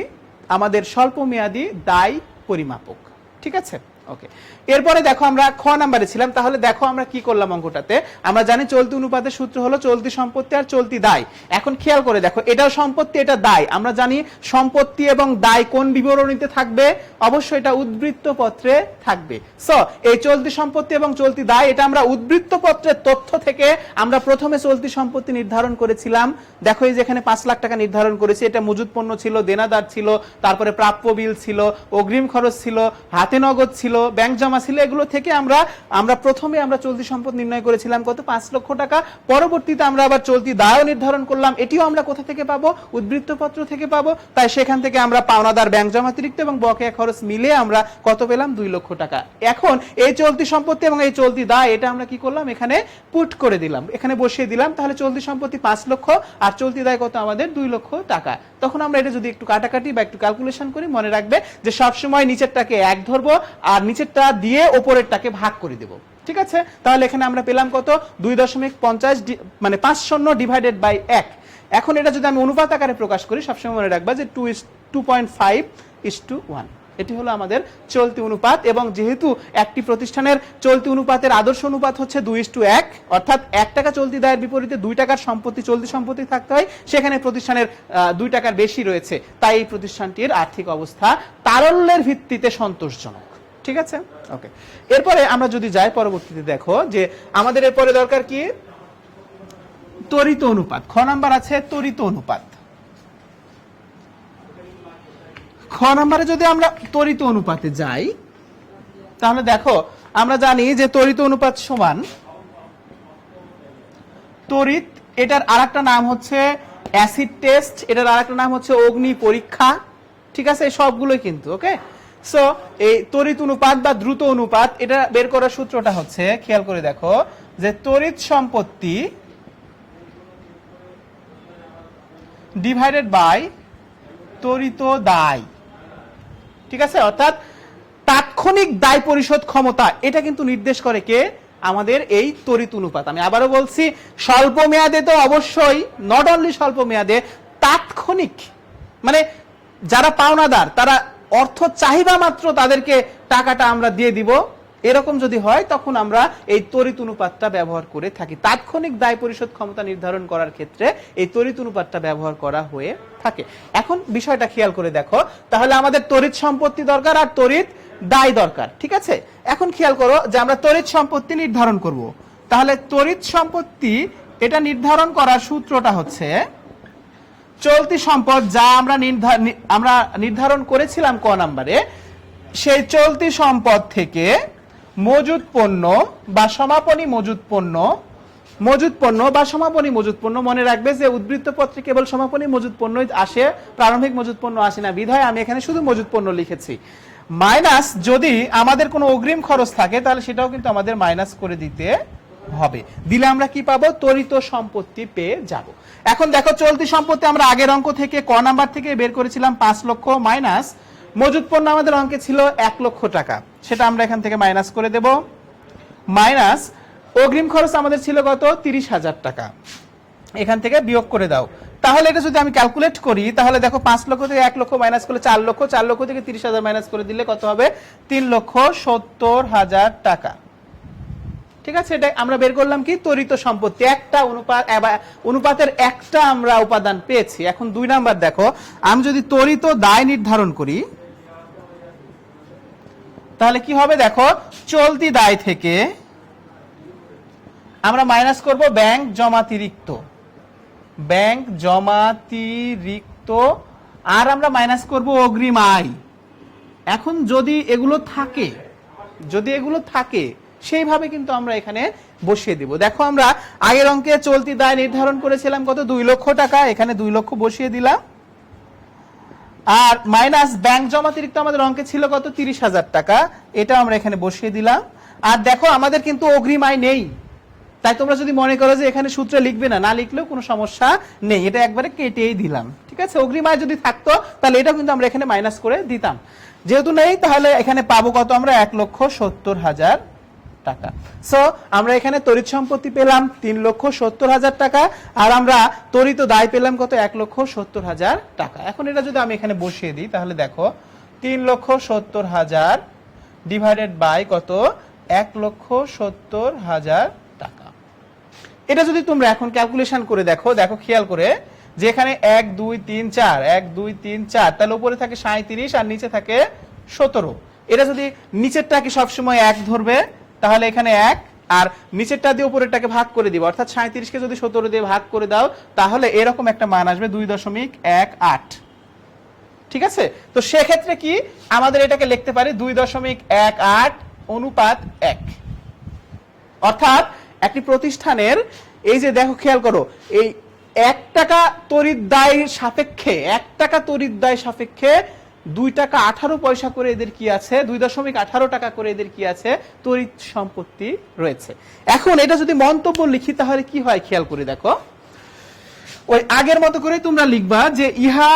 আমাদের স্বল্প মেয়াদী দায় পরিমাপক, ঠিক আছে। ওকে, এরপরে দেখো আমরা খ নাম্বারে ছিলাম, তাহলে দেখো আমরা কি করলাম অঙ্কটাতে। আমরা জানি চলতি অনুপাতের সূত্র হলো চলতি সম্পত্তি আর চলতি দায়। এখন খেয়াল করে দেখো, এটাও সম্পত্তি এটা দায়। আমরা জানি সম্পত্তি এবং দায় কোন বিবরণীতে থাকবে, অবশ্যই এটা উদ্বৃত্ত পত্রে থাকবে। সো এই চলতি সম্পত্তি এবং চলতি দায় এটা আমরা উদ্বৃত্ত পত্রের তথ্য থেকে আমরা প্রথমে চলতি সম্পত্তি নির্ধারণ করেছিলাম। দেখো এই যে এখানে 5 লাখ টাকা নির্ধারণ করেছি, এটা মজুদ পণ্য ছিল, দেনাদার ছিল, তারপরে প্রাপ্য বিল ছিল, অগ্রিম খরচ ছিল, হাতে নগদ ছিল, ব্যাংক জমা ছিল। এগুলো থেকে আমরা প্রথমে আমরা চলতি সম্পদ নির্ণয় করেছিলাম কত, 5 লক্ষ টাকা। পরবর্তীতে আমরা আবার চলতি দায়ও নির্ধারণ করলাম, এটিও আমরা কোথা থেকে পাবো, উদ্বৃত্ত পত্র থেকে পাবো। তাই সেখান থেকে আমরা পাওনাদার ব্যাংক জমাতিরিক্ত এবং বকেয়া খরচ মিলে আমরা কত পেলাম, 2 লক্ষ টাকা। এখন এই চলতি সম্পত্তি এবং এই চলতি দায় এটা আমরা কি করলাম, এখানে পুট করে দিলাম, এখানে বসিয়ে দিলাম। তাহলে চলতি সম্পত্তি 5 লক্ষ আর চলতি দায় কত আমাদের, 2 লক্ষ টাকা। তখন আমরা এটা যদি একটু কাটাকাটি বা একটু ক্যালকুলেশন করি, মনে রাখবে যে সবসময় নিচেরটাকে 1 ধরবো আর নিচেরটা দিয়ে উপরেরটাকে ভাগ করে দেব, ঠিক আছে। তাহলে এখানে আমরা পেলাম কত, 2.50 মানে 5 ডিভাইডেড বাই 1। এখন এটা যদি আমি অনুপাত আকারে প্রকাশ করি, সবসময় মনে রাখবা যে 2.5:1। এটি হলো আমাদের চলতি অনুপাত। এবং যেহেতু একটি প্রতিষ্ঠানের চলতি অনুপাতের আদর্শ অনুপাত হচ্ছে 2:1, অর্থাৎ 1 টাকা চলতি দায়ের বিপরীতে 2 টাকার সম্পত্তি চলতি সম্পত্তি থাকতে হয়, সেখানে প্রতিষ্ঠানের 2 টাকার বেশি রয়েছে, তাই এই প্রতিষ্ঠানটির আর্থিক অবস্থা তারল্যের ভিত্তিতে সন্তোষজনক, ঠিক আছে। ওকে, এরপরে আমরা যদি যাই পরবর্তীতে, দেখো যে আমাদের এরপরে দরকার কি, ত্বরিত অনুপাত। খ নাম্বার আছে ত্বরিত অনুপাত। খ নাম্বারে যদি আমরা ত্বরিত অনুপাতে যাই, তাহলে দেখো আমরা জানি যে ত্বরিত অনুপাত সমান তড়িৎ, এটার আরেকটা নাম হচ্ছে অ্যাসিড টেস্ট, এটার আরেকটা নাম হচ্ছে অগ্নি পরীক্ষা, ঠিক আছে। সবগুলোই কিন্তু ওকে। সো এই তড়িৎ অনুপাত বা দ্রুত অনুপাত এটা বের করার সূত্রটা হচ্ছে, খেয়াল করে দেখো যে তড়িৎ সম্পত্তি ডিভাইডেড বাই তড়িত দায়, ঠিক আছে। অর্থাৎ তাৎক্ষণিক দায় পরিশোধ ক্ষমতা এটা কিন্তু নির্দেশ করে কে, আমাদের এই তড়িৎ অনুপাত। আমি আবারও বলছি, স্বল্প মেয়াদে তো অবশ্যই, নট অনলি স্বল্প মেয়াদে, তাৎক্ষণিক মানে যারা পাওনাদার তারা অর্থ চাহিদা মাত্র তাদেরকে টাকাটা আমরা দিয়ে দিব, এরকম যদি হয় তখন আমরা এই তড়িৎ অনুপাতটা ব্যবহার করে থাকি। তাৎক্ষণিক দায় পরিশোধ ক্ষমতা নির্ধারণ করার ক্ষেত্রে এই তড়িৎ অনুপাতটা ব্যবহার করা হয়ে থাকে। এখন বিষয়টা খেয়াল করে দেখো, তাহলে আমাদের তড়িৎ সম্পত্তি দরকার আর তড়িৎ দায় দরকার, ঠিক আছে। এখন খেয়াল করো যে আমরা তড়িৎ সম্পত্তি নির্ধারণ করব। তাহলে তড়িৎ সম্পত্তি এটা নির্ধারণ করার সূত্রটা হচ্ছে চলতি সম্পদ, যা আমরা নির্ধারণ করেছিলাম ক নাম্বারে, সেই চলতি সম্পদ থেকে মজুদ পণ্য বা সমাপনী মজুদ পণ্য বা সমাপনী মজুদ পণ্য, মনে রাখবে যে উদ্বৃত্ত পত্রে কেবল সমাপনী মজুদ পণ্য আসে, প্রারম্ভিক মজুদ পণ্য আসে না, বিধায় আমি এখানে শুধু মজুদ পণ্য লিখেছি। মাইনাস যদি আমাদের কোনো অগ্রিম খরচ থাকে তাহলে সেটাও কিন্তু আমাদের মাইনাস করে দিতে হবে, দিলে আমরা কি পাবো, তড়িত সম্পত্তি পেয়ে যাব। এখন দেখো চলতি সম্পত্তি আমরা আগের অঙ্ক থেকে ক নাম্বার থেকে বের করেছিলাম 5 লক্ষ, মাইনাস মজুদ পণ্য আমাদের অঙ্কে ছিল 1 লক্ষ টাকা, সেটা আমরা এখান থেকে মাইনাস করে দেব, মাইনাস অগ্রিম খরচ আমাদের ছিল কত, 30,000 টাকা, এখান থেকে বিয়োগ করে দাও। তাহলে এটা যদি আমি ক্যালকুলেট করি, তাহলে দেখো 5 লক্ষ থেকে 1 লক্ষ মাইনাস করলে 4 লক্ষ, 4 লক্ষ থেকে 30,000 মাইনাস করে দিলে কত হবে, 3,70,000 টাকা, ঠিক আছে। এটা আমরা বের করলাম কি, তড়িত সম্পত্তি, একটা অনুপাতের একটা আমরা উপাদান পেয়েছি। এখন 2 নাম্বার দেখো, আমি যদি তড়িত দায় নির্ধারণ করি তাহলে কি হবে, দেখো চলতি দায় থেকে আমরা মাইনাস করব ব্যাংক জমাতিরিক্ত, আর আমরা মাইনাস করব অগ্রিম আয়। এখন যদি এগুলো থাকে সেইভাবে কিন্তু আমরা এখানে বসিয়ে দিব। দেখো আমরা আগের অঙ্কে চলতি দায় নির্ধারণ করেছিলাম কত, 2 লক্ষ টাকা, এখানে 2 লক্ষ বসিয়ে দিলাম। আর মাইনাস ব্যাংক জমাতিরিক্ত আমাদের অঙ্কে ছিল কত, 30,000 টাকা, এটা আমরা এখানে বসিয়ে দিলাম। আর দেখো আমাদের কিন্তু অগ্রিম আয় নেই, তাই তোমরা যদি মনে করো যে এখানে সূত্রে লিখবে না, না লিখলেও কোনো সমস্যা নেই, এটা একবারে কেটেই দিলাম। ঠিক আছে, অগ্রিম আয় যদি থাকতো তাহলে এটা কিন্তু আমরা এখানে মাইনাস করে দিতাম, যেহেতু নেই তাহলে এখানে পাবো কত আমরা, 1,70,000 টাকা। সো আমরা এখানে তড়িৎ সম্পত্তি পেলাম 3,70,000 টাকা, আর আমরা তড়িৎ দায় পেলাম কত, 1,70,000 টাকা। এখন এটা যদি আমি এখানে বসিয়ে দিই তাহলে দেখো 3,70,000 ডিভাইডেড বাই কত, 1,70,000 টাকা। এটা যদি তোমরা এখন ক্যালকুলেশন করে দেখো, দেখো খেয়াল করে যে এখানে 1 2 3 4 1 2 3 4, তাহলে উপরে থাকে 37 আর নিচে থাকে 17। এটা যদি নিচেরটাকে সবসময় 1 ধরবে তাহলে এখানে 1, আর নিচেরটা দিয়ে উপরেরটাকে ভাগ করে দিবে, অর্থাৎ 37 কে যদি 17 দিয়ে ভাগ করে দাও তাহলে এরকম একটা মান আসবে 2.18। ঠিক আছে, তো সেক্ষেত্রে কি আমাদের এটাকে লিখতে পারি 2.18 অনুপাত 1। অর্থাৎ একটি প্রতিষ্ঠানের এই যে দেখো খেয়াল করো, এই 1 টাকা তড়িৎ দায় সাপেক্ষে 1 টাকা তড়িৎ দায় সাপেক্ষে 2 টাকা 18 পয়সা করে এদের কি আছে, 2.18 টাকা করে এদের কি আছে, তড়িৎ সম্পত্তি রয়েছে। এখন এটা যদি মন্তব্য লিখি তাহলে কি হয় খেয়াল করে দেখো, ওই আগের মতো করে তোমরা লিখবা যে ইহা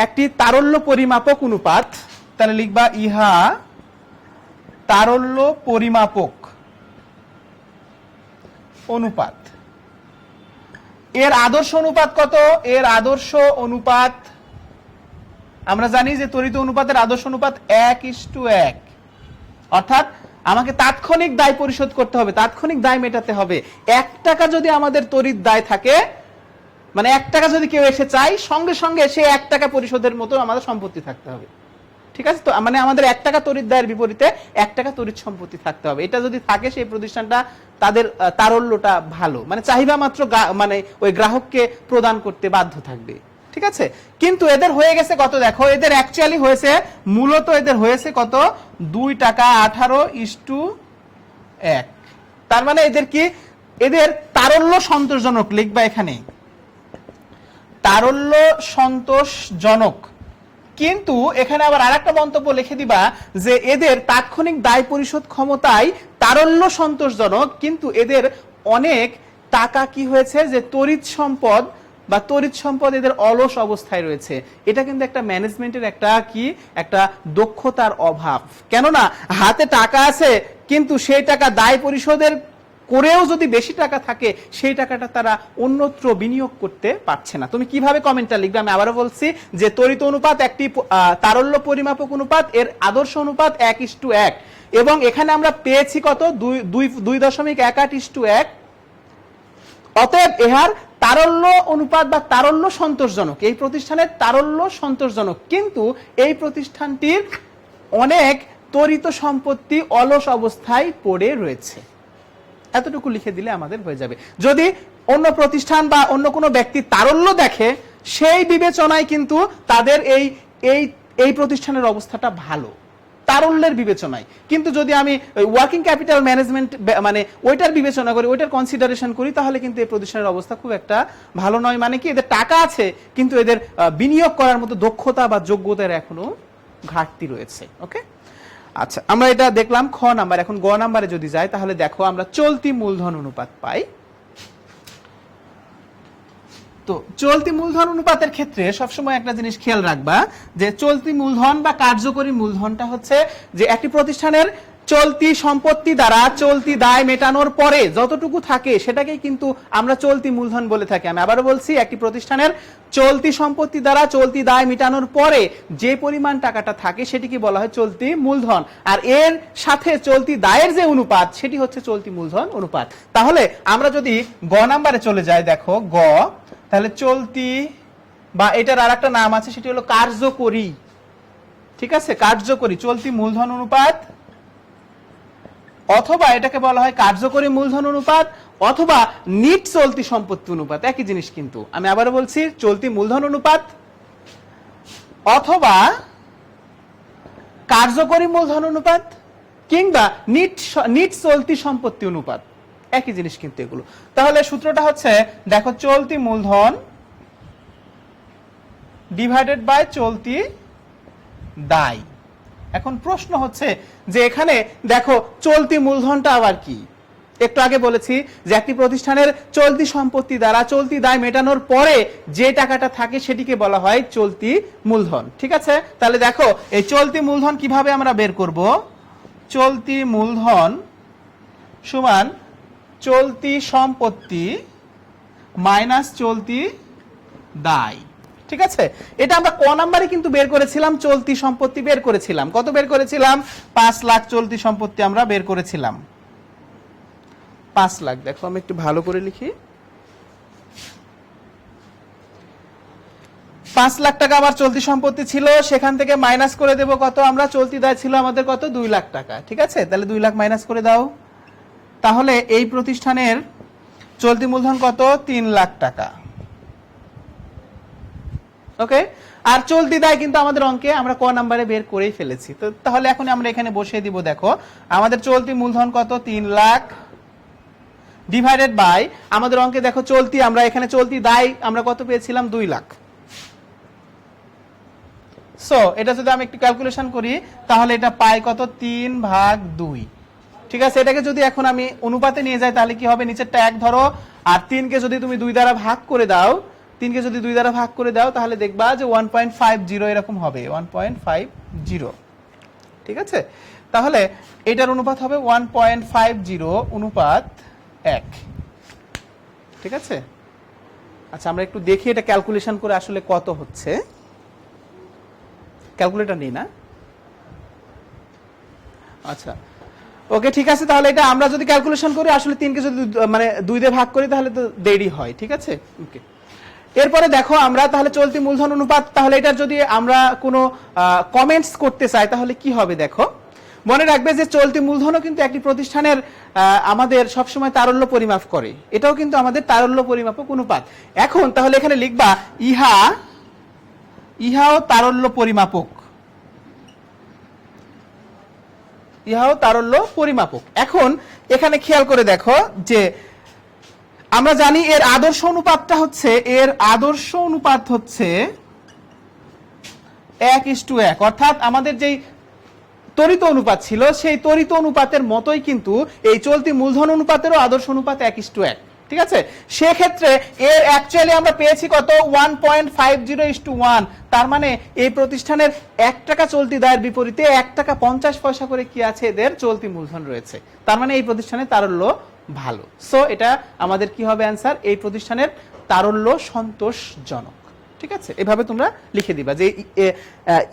একটি তারল্য পরিমাপক অনুপাত, তাহলে লিখবা ইহা তারল্য পরিমাপক অনুপাত। এর আদর্শ অনুপাত কত, এর আদর্শ অনুপাত আমরা জানি যে তড়িৎ অনুপাতের আদর্শ অনুপাত 1:1, অর্থাৎ আমাকে তাৎক্ষণিক দায় পরিশোধ করতে হবে, তাৎক্ষণিক দায় মেটাতে হবে। 1 টাকা যদি আমাদের তড়িৎ দায় থাকে, মানে 1 টাকা যদি কেউ এসে চায়, সঙ্গে সঙ্গে সে 1 টাকা পরিশোধের মতো আমাদের সম্পত্তি থাকতে হবে। ঠিক আছে, তো মানে আমাদের 1 টাকা তড়িৎ দায়ের বিপরীতে 1 টাকা তড়িৎ সম্পত্তি থাকতে হবে। এটা যদি থাকে সেই প্রতিষ্ঠানটা তাদের তারল্যটা ভালো, মানে চাহিদা মাত্র মানে ওই গ্রাহককে প্রদান করতে বাধ্য থাকবে। ঠিক আছে, কিন্তু এদের হয়ে গেছে কত, দেখো এদের অ্যাকচুয়ালি হয়েছে, মূলত এদের হয়েছে কত, 2 টাকা 18:1। তার মানে এদের কি, এদের তারল্য সন্তোষজনক, লিখবা এখানে তারল্য সন্তোষজনক। কিন্তু এখানে আবার আরেকটা মন্তব্য লিখে দিবা যে এদের তাৎক্ষণিক দায় পরিশোধ ক্ষমতায় তারল্য সন্তোষজনক, কিন্তু এদের অনেক টাকা কি হয়েছে, যে তড়িৎ সম্পদ বা তড়িৎ সম্পদ এদের অলস অবস্থায় রয়েছে। এটা কিন্তু একটা ম্যানেজমেন্টের একটা কি, একটা দক্ষতার অভাব। কেননা হাতে টাকা আছে কিন্তু সেই টাকা দায় পরিশোধের করেও যদি বেশি টাকা থাকে সেই টাকাটা তারা অন্যত্র বিনিয়োগ করতে পারছে না। তুমি কিভাবে কমেন্টটা লিখবে আমি আবারও বলছি যে তড়িৎ অনুপাত একটি তারল্য পরিমাপক অনুপাত, এর আদর্শ অনুপাত 1:1, এবং এখানে আমরা পেয়েছি কত, 2.18:1। অতএব এর তারল্য অনুপাত বা তারল্য সন্তোষজনক, এই প্রতিষ্ঠানের তারল্য সন্তোষজনক, কিন্তু এই প্রতিষ্ঠানটির অনেক তড়িৎ সম্পত্তি অলস অবস্থায় পড়ে রয়েছে। এতটুকু লিখে দিলে আমাদের হয়ে যাবে। যদি অন্য প্রতিষ্ঠান বা অন্য কোনো ব্যক্তি তারল্য দেখে সেই বিবেচনায় কিন্তু তাদের এই প্রতিষ্ঠানের অবস্থাটা ভালো, তারল্যের বিবেচনায়। কিন্তু যদি আমি ওয়ার্কিং ক্যাপিটাল ম্যানেজমেন্ট মানে ওইটার বিবেচনা করি, ওইটার কনসিডারেশন করি, তাহলে কিন্তু এই প্রতিষ্ঠানের অবস্থা খুব একটা ভালো নয়। মানে কি, এদের টাকা আছে কিন্তু এদের বিনিয়োগ করার মতো দক্ষতা বা যোগ্যতার এখনো ঘাটতি রয়েছে। ওকে, আচ্ছা আমরা এটা দেখলাম খ নাম্বার। এখন গ নাম্বারে যদি যাই তাহলে দেখো আমরা চলতি মূলধন অনুপাত পাই। তো চলতি মূলধন অনুপাতের ক্ষেত্রে সবসময় একটা জিনিস খেয়াল রাখবা যে চলতি মূলধন বা কার্যকরী মূলধনটা হচ্ছে যে একটি প্রতিষ্ঠানের চলতি সম্পত্তি দ্বারা চলতি দায় মেটানোর পরে যতটুকু থাকে সেটাকেই কিন্তু আমরা চলতি মূলধন বলে থাকি। আমি আবারও বলছি, একটি প্রতিষ্ঠানের চলতি সম্পত্তি দ্বারা চলতি দায় মেটানোর পরে যে পরিমাণ টাকাটা থাকে সেটিকে বলা হয় চলতি মূলধন, আর এর সাথে চলতি দায়ের যে অনুপাত সেটি হচ্ছে চলতি মূলধন অনুপাত। তাহলে আমরা যদি গ নাম্বারে চলে যাই, দেখো গ, তাহলে চলতি বা এটার আরেকটা নাম আছে সেটি হলো কার্যকরী। ঠিক আছে, কার্যকরী চলতি মূলধন অনুপাত, অথবা এটাকে বলা হয় কার্যকরী মূলধন অনুপাত, অথবা নিট চলতি সম্পত্তি অনুপাত, একই জিনিস কিন্তু। আমি আবারও বলছি, চলতি মূলধন অনুপাত অথবা কার্যকরী মূলধন অনুপাত, কিংবা নিট চলতি সম্পত্তি অনুপাত, একই জিনিস কিন্তু এগুলো। তাহলে সূত্রটা হচ্ছে দেখো, চলতি মূলধন ডিভাইডেড বাই চলতি দায়। এখন প্রশ্ন হচ্ছে যে এখানে দেখো চলতি মূলধনটা আবার কি। একটু আগে বলেছি যে একটি প্রতিষ্ঠানের চলতি সম্পত্তি দ্বারা চলতি দায় মেটানোর পরে যে টাকাটা থাকে সেটিকে বলা হয় চলতি মূলধন। ঠিক আছে, তাহলে দেখো এই চলতি মূলধন কিভাবে আমরা বের করব। চলতি মূলধন সমান চলতি সম্পত্তি মাইনাস চলতি দায়। ঠিক আছে, এটা আমরা ক নাম্বারে কিন্তু বের করেছিলাম, চলতি সম্পত্তি বের করেছিলাম। কত বের করেছিলাম? 5 লাখ চলতি সম্পত্তি আমরা বের করেছিলাম, 5 লাখ। দেখো আমি একটু ভালো করে লিখি, 5 লাখ টাকা আমার চলতি সম্পত্তি ছিল, সেখান থেকে মাইনাস করে দেব কত আমরা, চলতি দায় ছিল আমাদের কত, 2 লাখ টাকা। ঠিক আছে, তাহলে 2 লাখ মাইনাস করে দাও। তাহলে এই প্রতিষ্ঠানের চলতি মূলধন কত, 3 লাখ টাকা। ওকে, আর চলতি দায় কিন্তু আমাদের অঙ্কে আমরা ক নাম্বারে বের করেই ফেলেছি। তো তাহলে এখন আমরা এখানে বসিয়ে দিব। দেখো আমাদের চলতি মূলধন কত, 3 লাখ ডিভাইডেড বাই আমাদের অঙ্কে দেখো চলতি, আমরা এখানে চলতি দায় আমরা কত পেয়েছিলাম, 2 লাখ। সো এটা যদি আমি একটু ক্যালকুলেশন করি তাহলে এটা পাই কত, 3/2। ঠিক আছে, এটাকে যদি এখন আমি অনুপাতে নিয়ে যাই তাহলে কি হবে, নিচেরটা 1 ধরো, আর 3 কে যদি তুমি 2 দ্বারা ভাগ করে দাও, 3 কে যদি 2 দ্বারা ভাগ করে দাও তাহলে দেখবা যে 1.50 এরকম হবে, 1.50। ঠিক আছে, তাহলে এটার অনুপাত হবে 1.50 অনুপাত 1। ঠিক আছে, আচ্ছা আমরা একটু দেখি এটা ক্যালকুলেশন করে আসলে কত হচ্ছে। ক্যালকুলেটর নেই না? আচ্ছা ওকে, ঠিক আছে, তাহলে এটা আমরা যদি ক্যালকুলেশন করি আসলে 3 কে যদি মানে 2 দিয়ে ভাগ করি তাহলে তো দেরি হয়। ঠিক আছে, ওকে। এরপরে দেখো আমরা তাহলে চলতি মূলধন অনুপাত, তাহলে এটা যদি আমরা কোনো কমেন্টস করতে চাই তাহলে কি হবে। দেখো মনে রাখবে যে চলতি মূলধনও কিন্তু একটি প্রতিষ্ঠানের আমাদের সবসময় তারল্য পরিমাপ করে, এটাও কিন্তু আমাদের তারল্য পরিমাপক অনুপাত। এখন তাহলে এখানে লিখবা ইহাও তারল্য পরিমাপক, ইহাও তারল্য পরিমাপক। এখন এখানে খেয়াল করে দেখো যে আমরা জানি এর আদর্শ অনুপাতটা হচ্ছে, এর আদর্শ অনুপাত হচ্ছে 1:1, অর্থাৎ আমাদের যেই তড়িৎ অনুপাত ছিল সেই তড়িৎ অনুপাতের মতোই কিন্তু এই চলতি মূলধন অনুপাতেরও আদর্শ অনুপাত 1:1। ঠিক আছে, সেক্ষেত্রে এর অ্যাকচুয়ালি আমরা পেয়েছি কত, 1.50:1। তার মানে এই প্রতিষ্ঠানের 1 টাকা চলতি দায়ের বিপরীতে 1 টাকা 50 পয়সা করে কি আছে, এদের চলতি মূলধন রয়েছে। তার মানে এই প্রতিষ্ঠানের তারল্য ভালো। সো এটা আমাদের কি হবে অ্যান্সার, এই প্রতিষ্ঠানের তারল্য সন্তোষজনক। ঠিক আছে, এভাবে তোমরা লিখে দিবা যে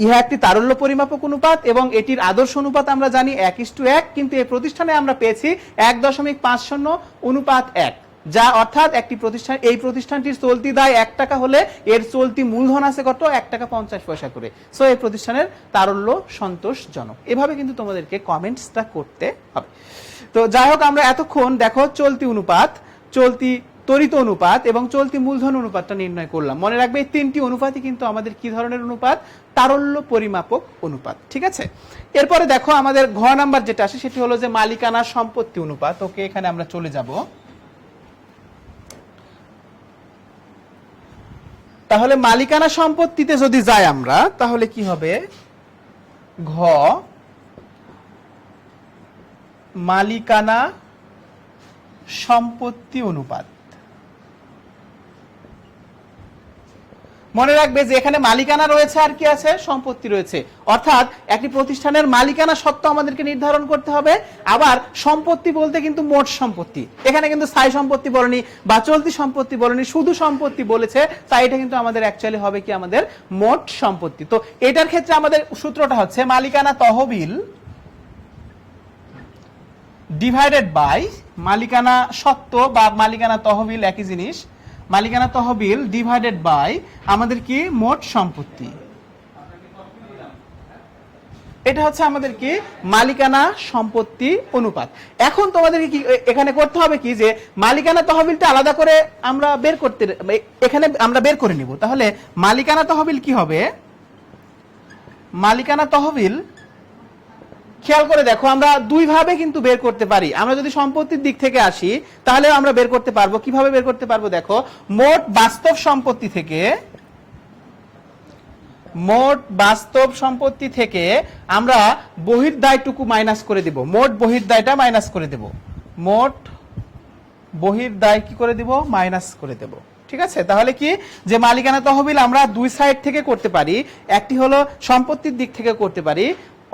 ইহা একটি তারল্য পরিমাপক অনুপাত এবং এটির আদর্শ অনুপাত আমরা জানি 1:1, কিন্তু এই প্রতিষ্ঠানে আমরা পেয়েছি 1.50 অনুপাত 1, যা অর্থাৎ একটি প্রতিষ্ঠান, এই প্রতিষ্ঠানটির চলতি দায় 1 টাকা হলে এর চলতি মূলধন আছে কত, 1 টাকা 50 পয়সা করে। সো এই প্রতিষ্ঠানের তারল্য সন্তোষজনক। এভাবে কিন্তু তোমাদেরকে কমেন্টসটা করতে হবে। তো যাই হোক, আমরা এতক্ষণ দেখো চলতি অনুপাত, চলতি তড়িৎ অনুপাত এবং চলতি মূলধন অনুপাতটা নির্ণয় করলাম। মনে রাখবে এই 3টি অনুপাতই কিন্তু আমাদের কি ধরনের অনুপাত, তারল্য পরিমাপক অনুপাত। ঠিক আছে, এরপরে দেখো আমাদের ঘ নাম্বার যেটা আসে সেটি হলো যে মালিকানা সম্পত্তি অনুপাত। ওকে, এখানে আমরা চলে যাব। তাহলে মালিকানা সম্পত্তিতে যদি যাই আমরা তাহলে কি হবে, ঘ মালিকানা সম্পত্তি অনুপাত। মনে রাখবে যে এখানে মালিকানা রয়েছে আর কি আছে, সম্পত্তি রয়েছে, অর্থাৎ একটি প্রতিষ্ঠানের মালিকানা সত্ত্ব আমাদেরকে নির্ধারণ করতে হবে। আবার সম্পত্তি বলতে কিন্তু মোট সম্পত্তি, এখানে কিন্তু স্থায়ী সম্পত্তি বলেনি বা চলতি সম্পত্তি বলেনি, শুধু সম্পত্তি বলেছে, তাই এটা কিন্তু আমাদের অ্যাকচুয়ালি হবে কি, আমাদের মোট সম্পত্তি। তো এটার ক্ষেত্রে আমাদের সূত্রটা হচ্ছে মালিকানা তহবিল ডিভাইডেড বাই মালিকানা সত্ত্ব বা মালিকানা তহবিল, একই জিনিস, মালিকানা তহবিল ডিভাইডেড বাই আমাদের কি, মোট সম্পত্তি। এটা হচ্ছে আমাদের কি, মালিকানা সম্পত্তি অনুপাত। এখন তোমাদের কি এখানে করতে হবে কি, যে মালিকানা তহবিলটা আলাদা করে আমরা বের করতে, এখানে আমরা বের করে নিব। তাহলে মালিকানা তহবিল কি হবে, মালিকানা তহবিল খেয়াল করে দেখো, আমরা দুই ভাবে কিন্তু বের করতে পারি। আমরা যদি সম্পত্তির দিক থেকে আসি তাহলে আমরা বের করতে পারবো। কিভাবে বের করতে পারবো দেখো, মোট বাস্তব সম্পত্তি থেকে আমরা বহির্দায়টুকু মাইনাস করে দিব, মোট বহির্দায়টা মাইনাস করে দেব, মোট বহির্দায় কি করে দিব, মাইনাস করে দেব। ঠিক আছে, তাহলে কি যে মালিকানা তহবিল আমরা দুই সাইড থেকে করতে পারি, একটি হলো সম্পত্তির দিক থেকে করতে পারি,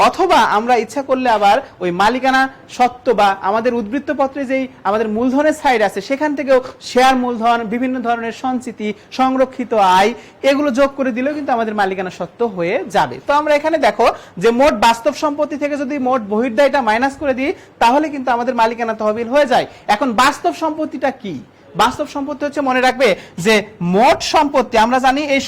অথবা আমরা ইচ্ছা করলে আবার ওই মালিকানা সত্ত্ব বা আমাদের উদ্বৃত্ত পত্রে যেই আমাদের মূলধনের সাইড আছে সেখান থেকেও শেয়ার মূলধন, বিভিন্ন ধরনের সঞ্চিতি, সংরক্ষিত আয় এগুলো যোগ করে দিলেও কিন্তু আমাদের মালিকানা সত্ত্ব হয়ে যাবে। তো আমরা এখানে দেখো যে মোট বাস্তব সম্পত্তি থেকে যদি মোট বহির্দায়টা মাইনাস করে দিই তাহলে কিন্তু আমাদের মালিকানা তহবিল হয়ে যায়। এখন বাস্তব সম্পত্তিটা কি? বাস্তব সম্পত্তি হচ্ছে, মনে রাখবে যে মোট সম্পত্তি, আমরা জানি এই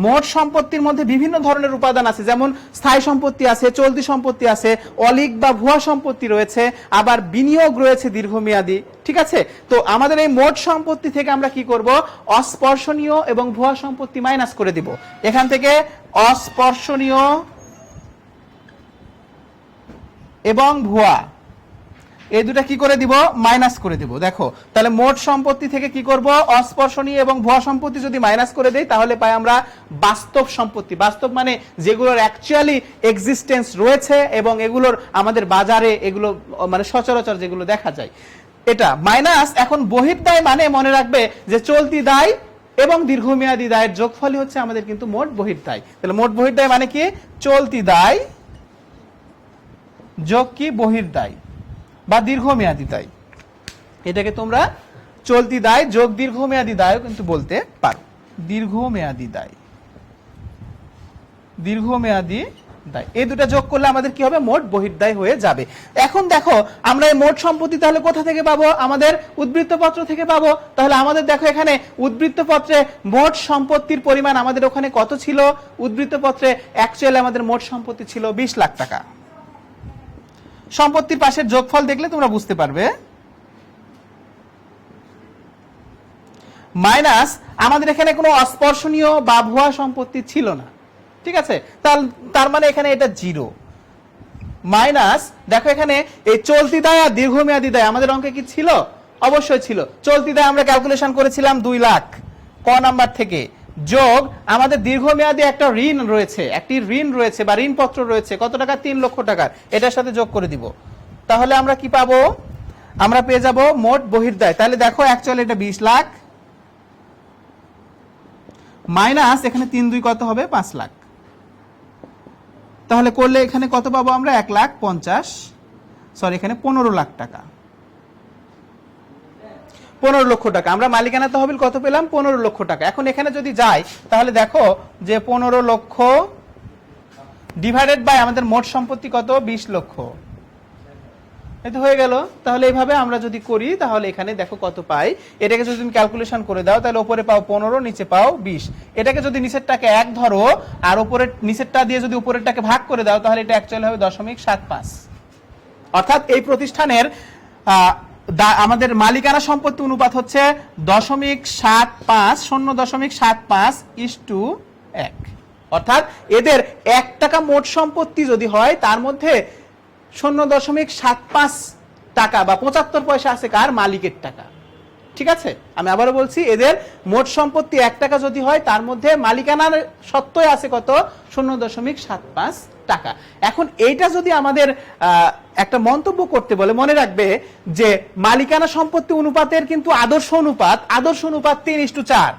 মোট সম্পত্তির মধ্যে বিভিন্ন ধরনের উপাদান আছে, যেমন স্থায়ী সম্পত্তি আছে, চলতি সম্পত্তি আছে, অলিক বা ভুয়া সম্পত্তি রয়েছে, আবার বিনিয়োগ রয়েছে দীর্ঘমেয়াদী। ঠিক আছে, তো আমাদের এই মোট সম্পত্তি থেকে আমরা কি করব, অস্পর্শনীয় এবং ভুয়া সম্পত্তি মাইনাস করে দিব। এখান থেকে অস্পর্শনীয় এবং ভুয়া এই দুটা কি করে দিব, মাইনাস করে দিব। দেখো তাহলে মোট সম্পত্তি থেকে কি করব, অস্পর্শনীয় এবং ভুয়া সম্পত্তি যদি মাইনাস করে দেই তাহলে পাই আমরা বাস্তব সম্পত্তি। বাস্তব মানে যেগুলোর অ্যাকচুয়ালি এক্সিস্টেন্স রয়েছে এবং এগুলোর আমাদের বাজারে এগুলো মানে সচরাচর যেগুলো দেখা যায়, এটা মাইনাস। এখন বহির্দায় মানে মনে রাখবে যে চলতি দায় এবং দীর্ঘমেয়াদী দায়ের যোগফলই হচ্ছে আমাদের কিন্তু মোট বহির্দায়। তাহলে মোট বহির্দায় মানে কি, চলতি দায় যোগ কি বহির্দায় বা দীর্ঘমেয়াদী দায়, এটাকে তোমরা চলতি দায় যোগ দীর্ঘমেয়াদী দায়ও কিন্তু বলতে পারো। দীর্ঘমেয়াদী দায় এই দুটা যোগ করলে আমাদের কি হবে, মোট বহির্দায় হয়ে যাবে। এখন দেখো আমরা এই মোট সম্পত্তি তাহলে কোথা থেকে পাবো, আমাদের উদ্বৃত্তপত্র থেকে পাবো। তাহলে আমাদের দেখো এখানে উদ্বৃত্তপত্রে মোট সম্পত্তির পরিমাণ আমাদের ওখানে কত ছিল, উদ্বৃত্তপত্রে অ্যাকচুয়ালি আমাদের মোট সম্পত্তি ছিল 20 লাখ টাকা। সম্পত্তির পাশের যোগফল দেখলে তোমরা বুঝতে পারবে, মাইনাস আমাদের এখানে কোনো অস্পর্শনীয় বা ভুয়া সম্পত্তি ছিল না। ঠিক আছে, তার মানে এখানে এটা জিরো, মাইনাস দেখো এখানে এই চলতি দায় আর দীর্ঘমেয়াদী দায় আমাদের অঙ্কে কি ছিল, অবশ্যই ছিল। চলতি দায় আমরা ক্যালকুলেশন করেছিলাম 2 লাখ ক নাম্বার থেকে, যোগ আমাদের দীর্ঘমেয়াদী একটা ঋণ রয়েছে বা ঋণপত্র রয়েছে কত টাকা, 3 লক্ষ টাকার, এটার সাথে যোগ করে দিব। তাহলে আমরা কি পাবো, আমরা পেয়ে যাব মোট বহির্দায়। তাহলে দেখো অ্যাকচুয়ালি এটা 20 লাখ মাইনাস এখানে 3 2 কত হবে, 5 লাখ। তাহলে করলে এখানে কত পাবো আমরা, 15 লাখ টাকা, 15 লক্ষ টাকা। আমরা মালিকানা তহবিল কত পেলাম, 15 লক্ষ টাকা। এখন এখানে যদি যাই তাহলে দেখো যে 15 লক্ষ ডিভাইডেড বাই আমাদের মোট সম্পত্তি কত, 20 লক্ষ, এটা হয়ে গেল। তাহলে এইভাবে আমরা যদি করি তাহলে এখানে দেখো কত পাই, এটাকে যদি তুমি ক্যালকুলেশন করে দাও তাহলে উপরে পাও 15, নিচে পাও 20। এটাকে যদি নিচেরটাকে 1 ধরো আর উপরের নিচেরটা দিয়ে যদি উপরেরটাকে ভাগ করে দাও তাহলে এটা অ্যাকচুয়ালি হবে 0.75। অর্থাৎ এই প্রতিষ্ঠানের আমাদের মালিকানা সম্পত্তি অনুপাত হচ্ছে 0.75 অর্থাৎ এদের 1 টাকা মোট সম্পত্তি যদি হয় তার মধ্যে 0.75 টাকা বা 75 পয়সা আছে কার, মালিকের টাকা। ঠিক আছে, আমি আবারও বলছি, এদের মোট সম্পত্তি 1 টাকা যদি হয় তার মধ্যে মালিকানার সত্ত্বই আছে কত, 0.75 টাকা। এখন এইটা যদি আমাদের একটা মন্তব্য করতে বলে, মনে রাখবে যে মালিকানা সম্পত্তি অনুপাতের কিন্তু আদর্শ অনুপাত 3:4।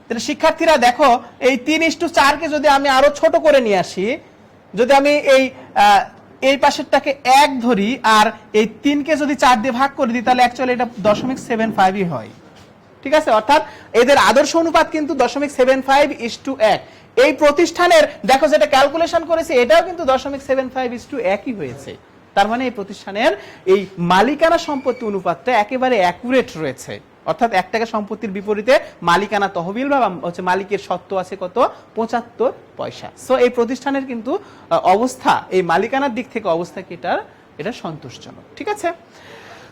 তাহলে শিক্ষার্থীরা দেখো এই 3:4 কে যদি আমি আরো ছোট করে নিয়ে আসি, যদি আমি এই পাশেরটাকে 1 ধরি আর এই 3 কে যদি 4 দিয়ে ভাগ করে দিই তাহলে অ্যাকচুয়ালি এটা 0.75 হয়। ঠিক আছে, অর্থাৎ এদের আদর্শ অনুপাত কিন্তু 0.75:1। এই প্রতিষ্ঠানের দেখো যেটা ক্যালকুলেশন করেছে এটাও কিন্তু 0.75:1 হয়েছে। তার মানে এই প্রতিষ্ঠানের এই মালিকানা সম্পত্তি অনুপাতটা একেবারে অ্যাকুরেট রয়েছে। অর্থাৎ 1 টাকা সম্পত্তির বিপরীতে মালিকানা তহবিল বা হচ্ছে মালিকের সত্ত্ব আছে কত, 75 পয়সা। সো এই প্রতিষ্ঠানের কিন্তু অবস্থা, এই মালিকানার দিক থেকে অবস্থা কি এটা সন্তোষজনক। ঠিক আছে,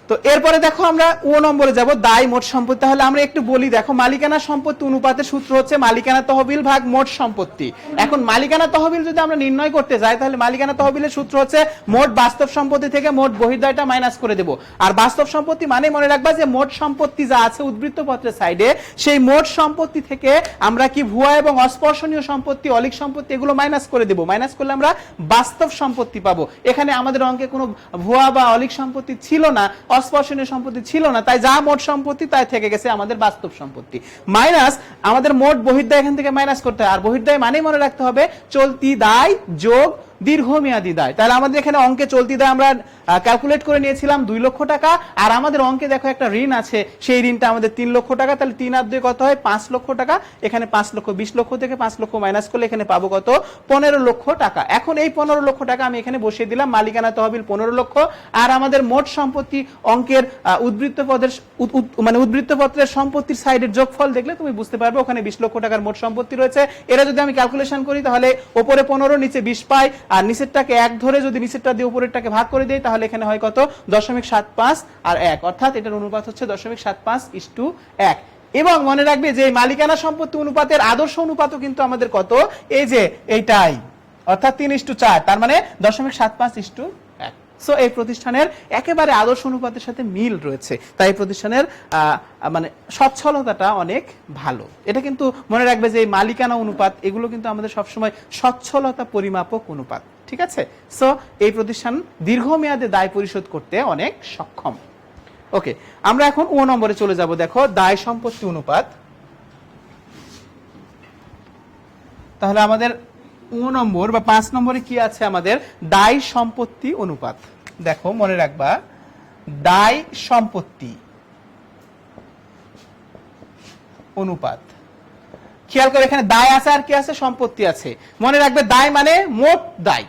তো এরপরে দেখো আমরা ও নম্বরে যাব, দায় মোট সম্পত্তি। তাহলে আমরা একটু বলি, দেখো মালিকানা সম্পত্তি অনুপাতের সূত্র হচ্ছে মালিকানা তহবিল ভাগ মোট সম্পত্তি। এখন মালিকানা তহবিল যদি আমরা নির্ণয় করতে যাই, তাহলে মালিকানা তহবিলের সূত্র হচ্ছে মোট বাস্তব সম্পত্তি থেকে মোট বহির্দায়টা মাইনাস করে দেব। আর বাস্তব সম্পত্তি মানে মনে রাখবা যে মোট সম্পত্তি যা আছে উদ্বৃত্ত পত্রের সাইডে, সেই মোট সম্পত্তি থেকে আমরা কি ভুয়া এবং অস্পর্শনীয় সম্পত্তি, অলিক সম্পত্তি এগুলো মাইনাস করে দেব। মাইনাস করলে আমরা বাস্তব সম্পত্তি পাবো। এখানে আমাদের অঙ্কে কোনো ভুয়া বা অলিক সম্পত্তি ছিল না, অস্পর্শনীয় সম্পত্তি ছিল না, তাই যা মোট সম্পত্তি তাই থেকে গেছে আমাদের বাস্তব সম্পত্তি। মাইনাস আমাদের মোট বহির্দায় এখান থেকে মাইনাস করতে হয়। আর বহির্দায় মানেই মনে রাখতে হবে চলতি দায় যোগ দীর্ঘমেয়াদী দায়। তাহলে আমাদের এখানে অঙ্কে চলতি দায় আমরা ক্যালকুলেট করে নিয়েছিলাম 2 লক্ষ টাকা, আর আমাদের অঙ্কে দেখো একটা ঋণ আছে, সেই ঋণটা আমাদের 3 লক্ষ টাকা। তাহলে 3 আর 2 কত হয়? 5 লক্ষ টাকা। এখানে 5 লক্ষ, 20 লক্ষ থেকে 5 লক্ষ মাইনাস করলে এখানে পাবো কত? 15 লক্ষ টাকা। এখন এই 15 লক্ষ টাকা আমি এখানে বসিয়ে দিলাম, মালিকানা তহবিল 15 লক্ষ, আর আমাদের মোট সম্পত্তি অঙ্কের উদ্বৃত্ত পদের মানে উদ্বৃত্ত পত্রের সম্পত্তির সাইডের যোগফল দেখলে তুমি বুঝতে পারবে ওখানে 20 লক্ষ টাকার মোট সম্পত্তি রয়েছে। এরা যদি আমি ক্যালকুলেশন করি তাহলে উপরে 15 নিচে 20 পাই, আর নিচেরটাকে 1 ধরে যদি নিচেরটা দিয়ে উপরেরটাকে ভাগ করে দেই তাহলে এখানে হয় কত? 0.75 আর 1, অর্থাৎ এটার অনুপাত হচ্ছে 0.75:1। এবং মনে রাখবে যে মালিকানা সম্পত্তি অনুপাতের আদর্শ অনুপাতও কিন্তু আমাদের কত? এই যে এইটাই, অর্থাৎ 3:4, তার মানে 0.75:1। সো এই প্রতিষ্ঠানের একেবারে আদর্শ অনুপাতের সাথে মিল রয়েছে, তাই এই প্রতিষ্ঠানের মানে সচ্ছলতাটা অনেক ভালো। এটা কিন্তু মনে রাখবে যে মালিকানা অনুপাত এগুলো কিন্তু আমাদের সবসময় সচ্ছলতা পরিমাপক অনুপাত, ঠিক আছে? সো এই প্রতিষ্ঠান দীর্ঘমেয়াদে দায় পরিশোধ করতে অনেক সক্ষম। ওকে, আমরা এখন ও নম্বরে চলে যাব। দেখো দায় সম্পত্তি অনুপাত। তাহলে আমাদের ও নম্বর বা 5 নম্বরে কি আছে? আমাদের দায় সম্পত্তি অনুপাত। দেখো মনে রাখবা দায় সম্পত্তি অনুপাত। খেয়াল করে এখানে দায় আছে আর কি আছে? সম্পত্তি আছে। মনে রাখবে দায় মানে মোট দায়,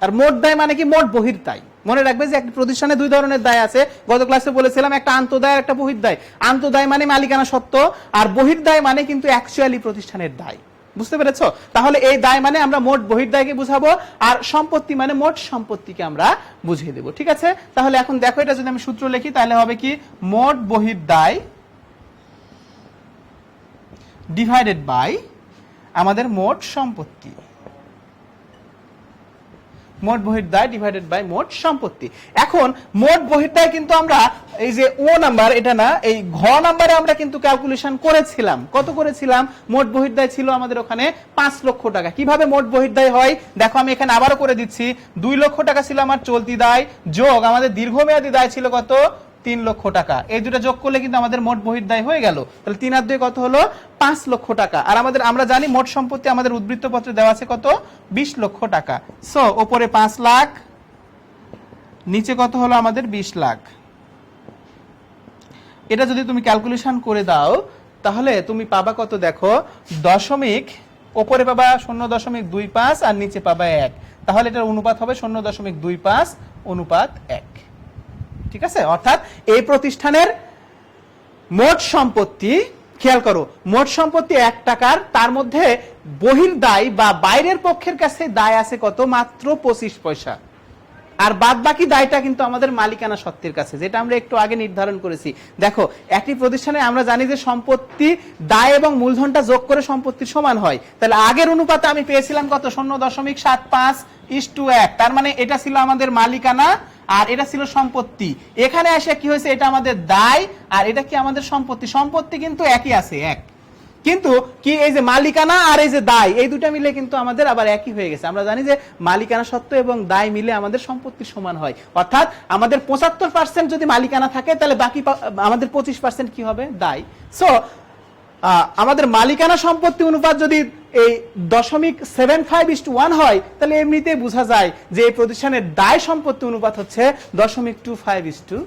আর মোট দায় মানে কি? মোট বহির্দায়। মনে রাখবে যে একটা প্রতিষ্ঠানে 2 ধরনের দায় আছে, গত ক্লাসে বলেছিলাম, একটা আন্তঃদায় আর একটা বহির্দায়। আন্তঃদায় মানে মালিকানা সত্ত্ব, আর বহির্দায় মানে কিন্তু অ্যাকচুয়ালি প্রতিষ্ঠানের দায়। বুঝতে পেরেছো? তাহলে এই দায় মানে আমরা মোট বহির্দায়কে বুঝাবো, আর সম্পত্তি মানে মোট সম্পত্তিকে আমরা বুঝিয়ে দেব, ঠিক আছে? তাহলে এখন দেখো এটা যদি আমি সূত্র লিখি তাহলে হবে কি? মোট বহির্দায় ডিভাইডেড বাই আমাদের মোট সম্পত্তি। মোট বহির্দায় ডিভাইডেড বাই মোট সম্পত্তি। এখন মোট বহির্দায় কিন্তু আমরা এই যে ও নাম্বার, এটা না, এই ঘ নাম্বারে আমরা কিন্তু ক্যালকুলেশন করেছিলাম। কত করেছিলাম? মোট বহির্দায় ছিল আমাদের ওখানে 5 লক্ষ টাকা। কিভাবে মোট বহির্দায় হয় দেখো, আমি এখানে আবারও করে দিচ্ছি। 2 লক্ষ টাকা ছিল আমার চলতি দায়, যোগ আমাদের দীর্ঘমেয়াদী দায় ছিল কত? 3 লক্ষ টাকা। এই দুটো যোগ করলে কিন্তু আমাদের মোট বহির্দায় হয়ে গেল। তাহলে 3 আর 2 কত হলো? 5 লক্ষ টাকা। আর আমরা জানি মোট সম্পত্তি আমাদের উদ্বৃত্ত পত্রে দেওয়া আছে কত? 20 লক্ষ টাকা। সো উপরে 5 লাখ, নিচে কত হলো আমাদের? 20 লাখ। এটা যদি তুমি ক্যালকুলেশন করে দাও তাহলে তুমি পাবা কত? দেখো দশমিক, উপরে পাবা 0.25 আর নিচে পাবা 1। তাহলে এটার অনুপাত হবে 0.25:1। ঠিক আছে? অর্থাৎ এই প্রতিষ্ঠানের মোট সম্পত্তি, খেয়াল করো, মোট সম্পত্তি 1 টাকার, তার মধ্যে বহির্দায় বা বাইরের পক্ষের কাছে দায় আছে কত? মাত্র 25 পয়সা। আর বাদ বাকি দায়টা কিন্তু আমাদের মালিকানা সত্ত্বের কাছে, যেটা আমরা একটু আগে নির্ধারণ করেছি। দেখো একটি প্রতিষ্ঠানে আমরা জানি যে সম্পত্তি দায় এবং মূলধনটা যোগ করে সম্পত্তির সমান হয়। তাহলে আগের অনুপাতে আমি পেয়েছিলাম কত? 0.75:1। তার মানে এটা ছিল আমাদের মালিকানা আর এটা ছিল সম্পত্তি। এখানে এসে কি হয়েছে? এটা আমাদের দায় আর এটা কি আমাদের সম্পত্তি। সম্পত্তি কিন্তু একই আছে, এক, কিন্তু কি এই যে মালিকানা আর এই যে দায়, এই দুটো মিলে কিন্তু আমাদের আবার একই হয়ে গেছে। আমরা জানি যে মালিকানা সত্ত্ব এবং দায় মিলে আমাদের সম্পত্তির সমান হয়। অর্থাৎ আমাদের 75% যদি মালিকানা থাকে তাহলে বাকি আমাদের 25% কি হবে? দায়। সো আমাদের মালিকানা সম্পত্তি অনুপাত যদি এই 0.75:1 হয় তাহলে এমনিতেই বোঝা যায় যে এই প্রতিষ্ঠানের দায় সম্পত্তি অনুপাত হচ্ছে 0.25:1।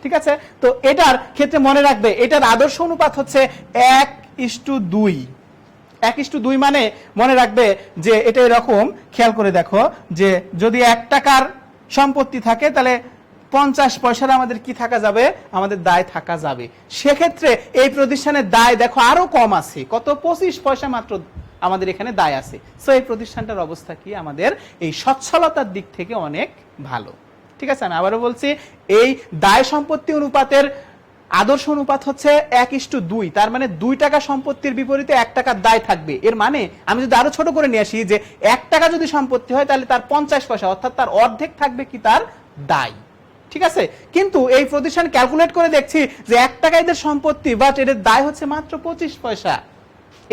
ঠিক আছে? তো এটার ক্ষেত্রে মনে রাখবে এটার আদর্শ অনুপাত হচ্ছে 1:2। 1:2 মানে মনে রাখবে যে এটা এরকম, খেয়াল করে দেখো যে যদি 1 টাকার সম্পত্তি থাকে তাহলে 50 পয়সার আমাদের কি থাকা যাবে? আমাদের দায় থাকা যাবে। সেক্ষেত্রে এই প্রতিষ্ঠানের দায় দেখো আরো কম আছে, কত? 25 পয়সা মাত্র আমাদের এখানে দায় আছে। সো এই প্রতিষ্ঠানটার অবস্থা কি? আমাদের এই সচ্ছলতার দিক থেকে অনেক ভালো। ঠিক আছে, আমি আবারও বলছি এই দায় সম্পত্তি অনুপাতের আদর্শ অনুপাত হচ্ছে 1:2। তার মানে 2 টাকা সম্পত্তির বিপরীতে 1 টাকার দায় থাকবে। এর মানে আমি যদি আরো ছোট করে নিয়ে আসি যে 1 টাকা যদি সম্পত্তি হয় তাহলে তার 50 পয়সা অর্থাৎ তার অর্ধেক থাকবে কি তার দায়। ঠিক আছে, কিন্তু এই প্রতিষ্ঠান ক্যালকুলেট করে দেখছি যে 1 টাকা এদের সম্পত্তি বাট এদের দায় হচ্ছে মাত্র 25 পয়সা।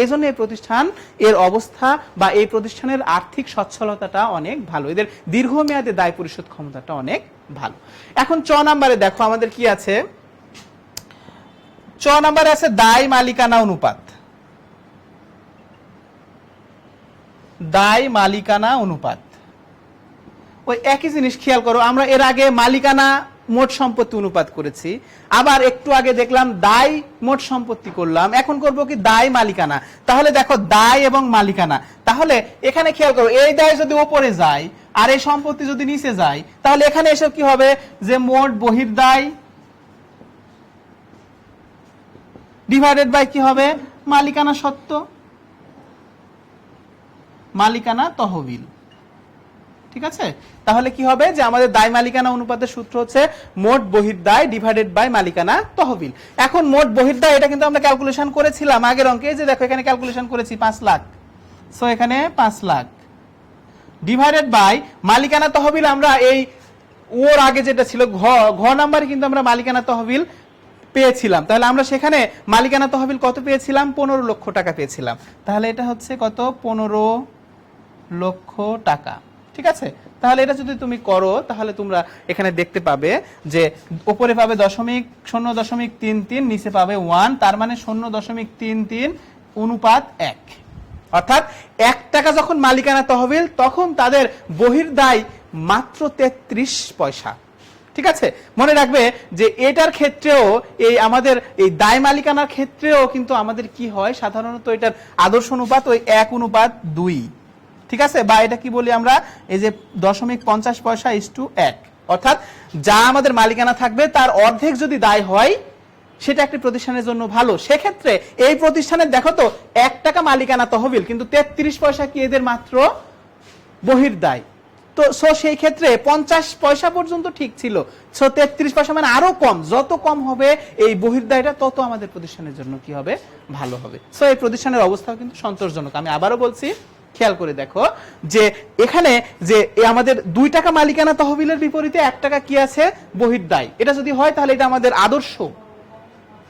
এজন্য এই প্রতিষ্ঠান এর অবস্থা বা এই প্রতিষ্ঠানের আর্থিক সচ্ছলতাটা অনেক ভালো, এদের দীর্ঘমেয়াদে দায় পরিশোধ ক্ষমতাটা অনেক ভালো। এখন 6 নম্বরে দেখো আমাদের কি আছে, 6 নম্বরে আছে দায় মালিকানা অনুপাত। দায় মালিকানা অনুপাত ওই একই জিনিস খেয়াল করো, আমরা এর আগে মালিকানা মোট সম্পত্তি অনুপাত করেছি, আবার একটু আগে দেখলাম দায় মোট সম্পত্তি করলাম, এখন করব কি দায় মালিকানা। তাহলে দেখো দায় এবং মালিকানা, তাহলে এখানে খেয়াল করো এই দায় যদি উপরে যায় আর এই সম্পত্তি যদি নিচে যায় তাহলে এখানে এসব কি হবে যে মোট বহির্দায় ডিভাইডেড বাই কি হবে মালিকানা সত্ত্ব, মালিকানা তহবিল। ঠিক আছে, তাহলে কি হবে যে আমাদের দায় মালিকানা অনুপাতের সূত্র হচ্ছে মোট বহির্দায় ডিভাইডেড বাই মালিকানা তহবিল। এখন মোট বহির্দায় এটা কিন্তু আমরা ক্যালকুলেশন করেছিলাম আগের অঙ্কে, যে দেখো এখানে ক্যালকুলেশন করেছি 5 লাখ, সো এখানে 5 লাখ ডিভাইডেড বাই মালিকানা তহবিল। আমরা এই ওর আগে যেটা ছিল ঘ নাম্বারে কিন্তু আমরা মালিকানা তহবিল পেয়েছিলাম, তাহলে আমরা সেখানে মালিকানা তহবিল কত পেয়েছিলাম 15 লক্ষ টাকা পেয়েছিলাম, তাহলে এটা হচ্ছে কত 15 লক্ষ টাকা। ঠিক আছে, তাহলে এটা যদি তুমি করো তাহলে তোমরা এখানে দেখতে পাবে যে উপরে পাবে 0.33, নিচে পাবে 1, তার মানে 0.33 অনুপাত 1। অর্থাৎ 1 টাকা যখন মালিকানা তহবিল তখন তাদের বহির্দায় মাত্র 33 পয়সা। ঠিক আছে, মনে রাখবে যে এটার ক্ষেত্রেও এই আমাদের এই দায় মালিকানার ক্ষেত্রেও কিন্তু আমাদের কি হয় সাধারণত এটার আদর্শ অনুপাত ওই 1:2। ঠিক আছে, বা এটা কি বলি আমরা এই যে 0.50 পয়সা ইস টু 1, অর্থাৎ যা আমাদের মালিকানা থাকবে তার অর্ধেক যদি দায় হয় সেটা একটি প্রতিষ্ঠানের জন্য ভালো। সেক্ষেত্রে এই প্রতিষ্ঠানের দেখো তো 1 টাকা মালিকানা তহবিল কিন্তু 33 পয়সা কি এদের মাত্র বহির্দায়, তো সেই ক্ষেত্রে 50 পয়সা পর্যন্ত ঠিক ছিল, 33 পয়সা মানে আরো কম, যত কম হবে এই বহির্দায়টা তত আমাদের প্রতিষ্ঠানের জন্য কি হবে ভালো হবে। সো এই প্রতিষ্ঠানের অবস্থাও কিন্তু সন্তোষজনক। আমি আবারও বলছি খেয়াল করে দেখো যে এখানে যে আমাদের 2 টাকা মালিকানা তহবিলের বিপরীতে 1 টাকা কি আছে বহির্দায়, এটা যদি হয় তাহলে এটা আমাদের আদর্শ।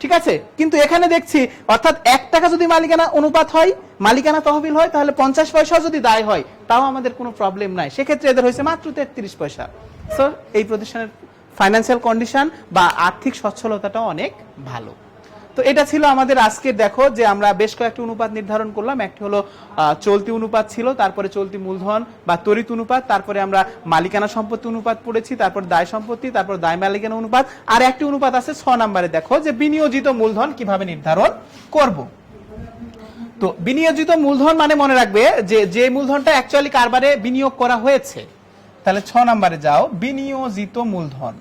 ঠিক আছে, কিন্তু এখানে দেখছি অর্থাৎ 1 টাকা যদি মালিকানা অনুপাত হয় মালিকানা তহবিল হয় তাহলে 50 পয়সা যদি দায় হয় তাও আমাদের কোনো প্রবলেম নাই, সেক্ষেত্রে এদের হয়েছে মাত্র 33 পয়সা। সো এই প্রতিষ্ঠানের ফাইন্যান্সিয়াল কন্ডিশন বা আর্থিক সচ্ছলতাটাও অনেক ভালো। তো এটা ছিল আমাদের আজকে দেখো যে আমরা বেশ কয়েকটি অনুপাত নির্ধারণ করলাম। একটি হলো চলতি অনুপাত ছিল, তারপরে চলতি মূলধন বা তড়িৎ অনুপাত, তারপরে আমরা মালিকানা সম্পত্তি অনুপাত পড়েছি, তারপর দায় সম্পত্তি, তারপর দায় মালিকানা অনুপাত, আর একটি অনুপাত আছে 6 নম্বরে দেখো যে বিনিয়োজিত মূলধন কিভাবে নির্ধারণ করব। তো বিনিয়োজিত মূলধন মানে মনে রাখবে যে মূলধনটা অ্যাকচুয়ালি কারবারে বিনিয়োগ করা হয়েছে, তাহলে 6 নম্বরে যাও বিনিয়োজিত মূলধন।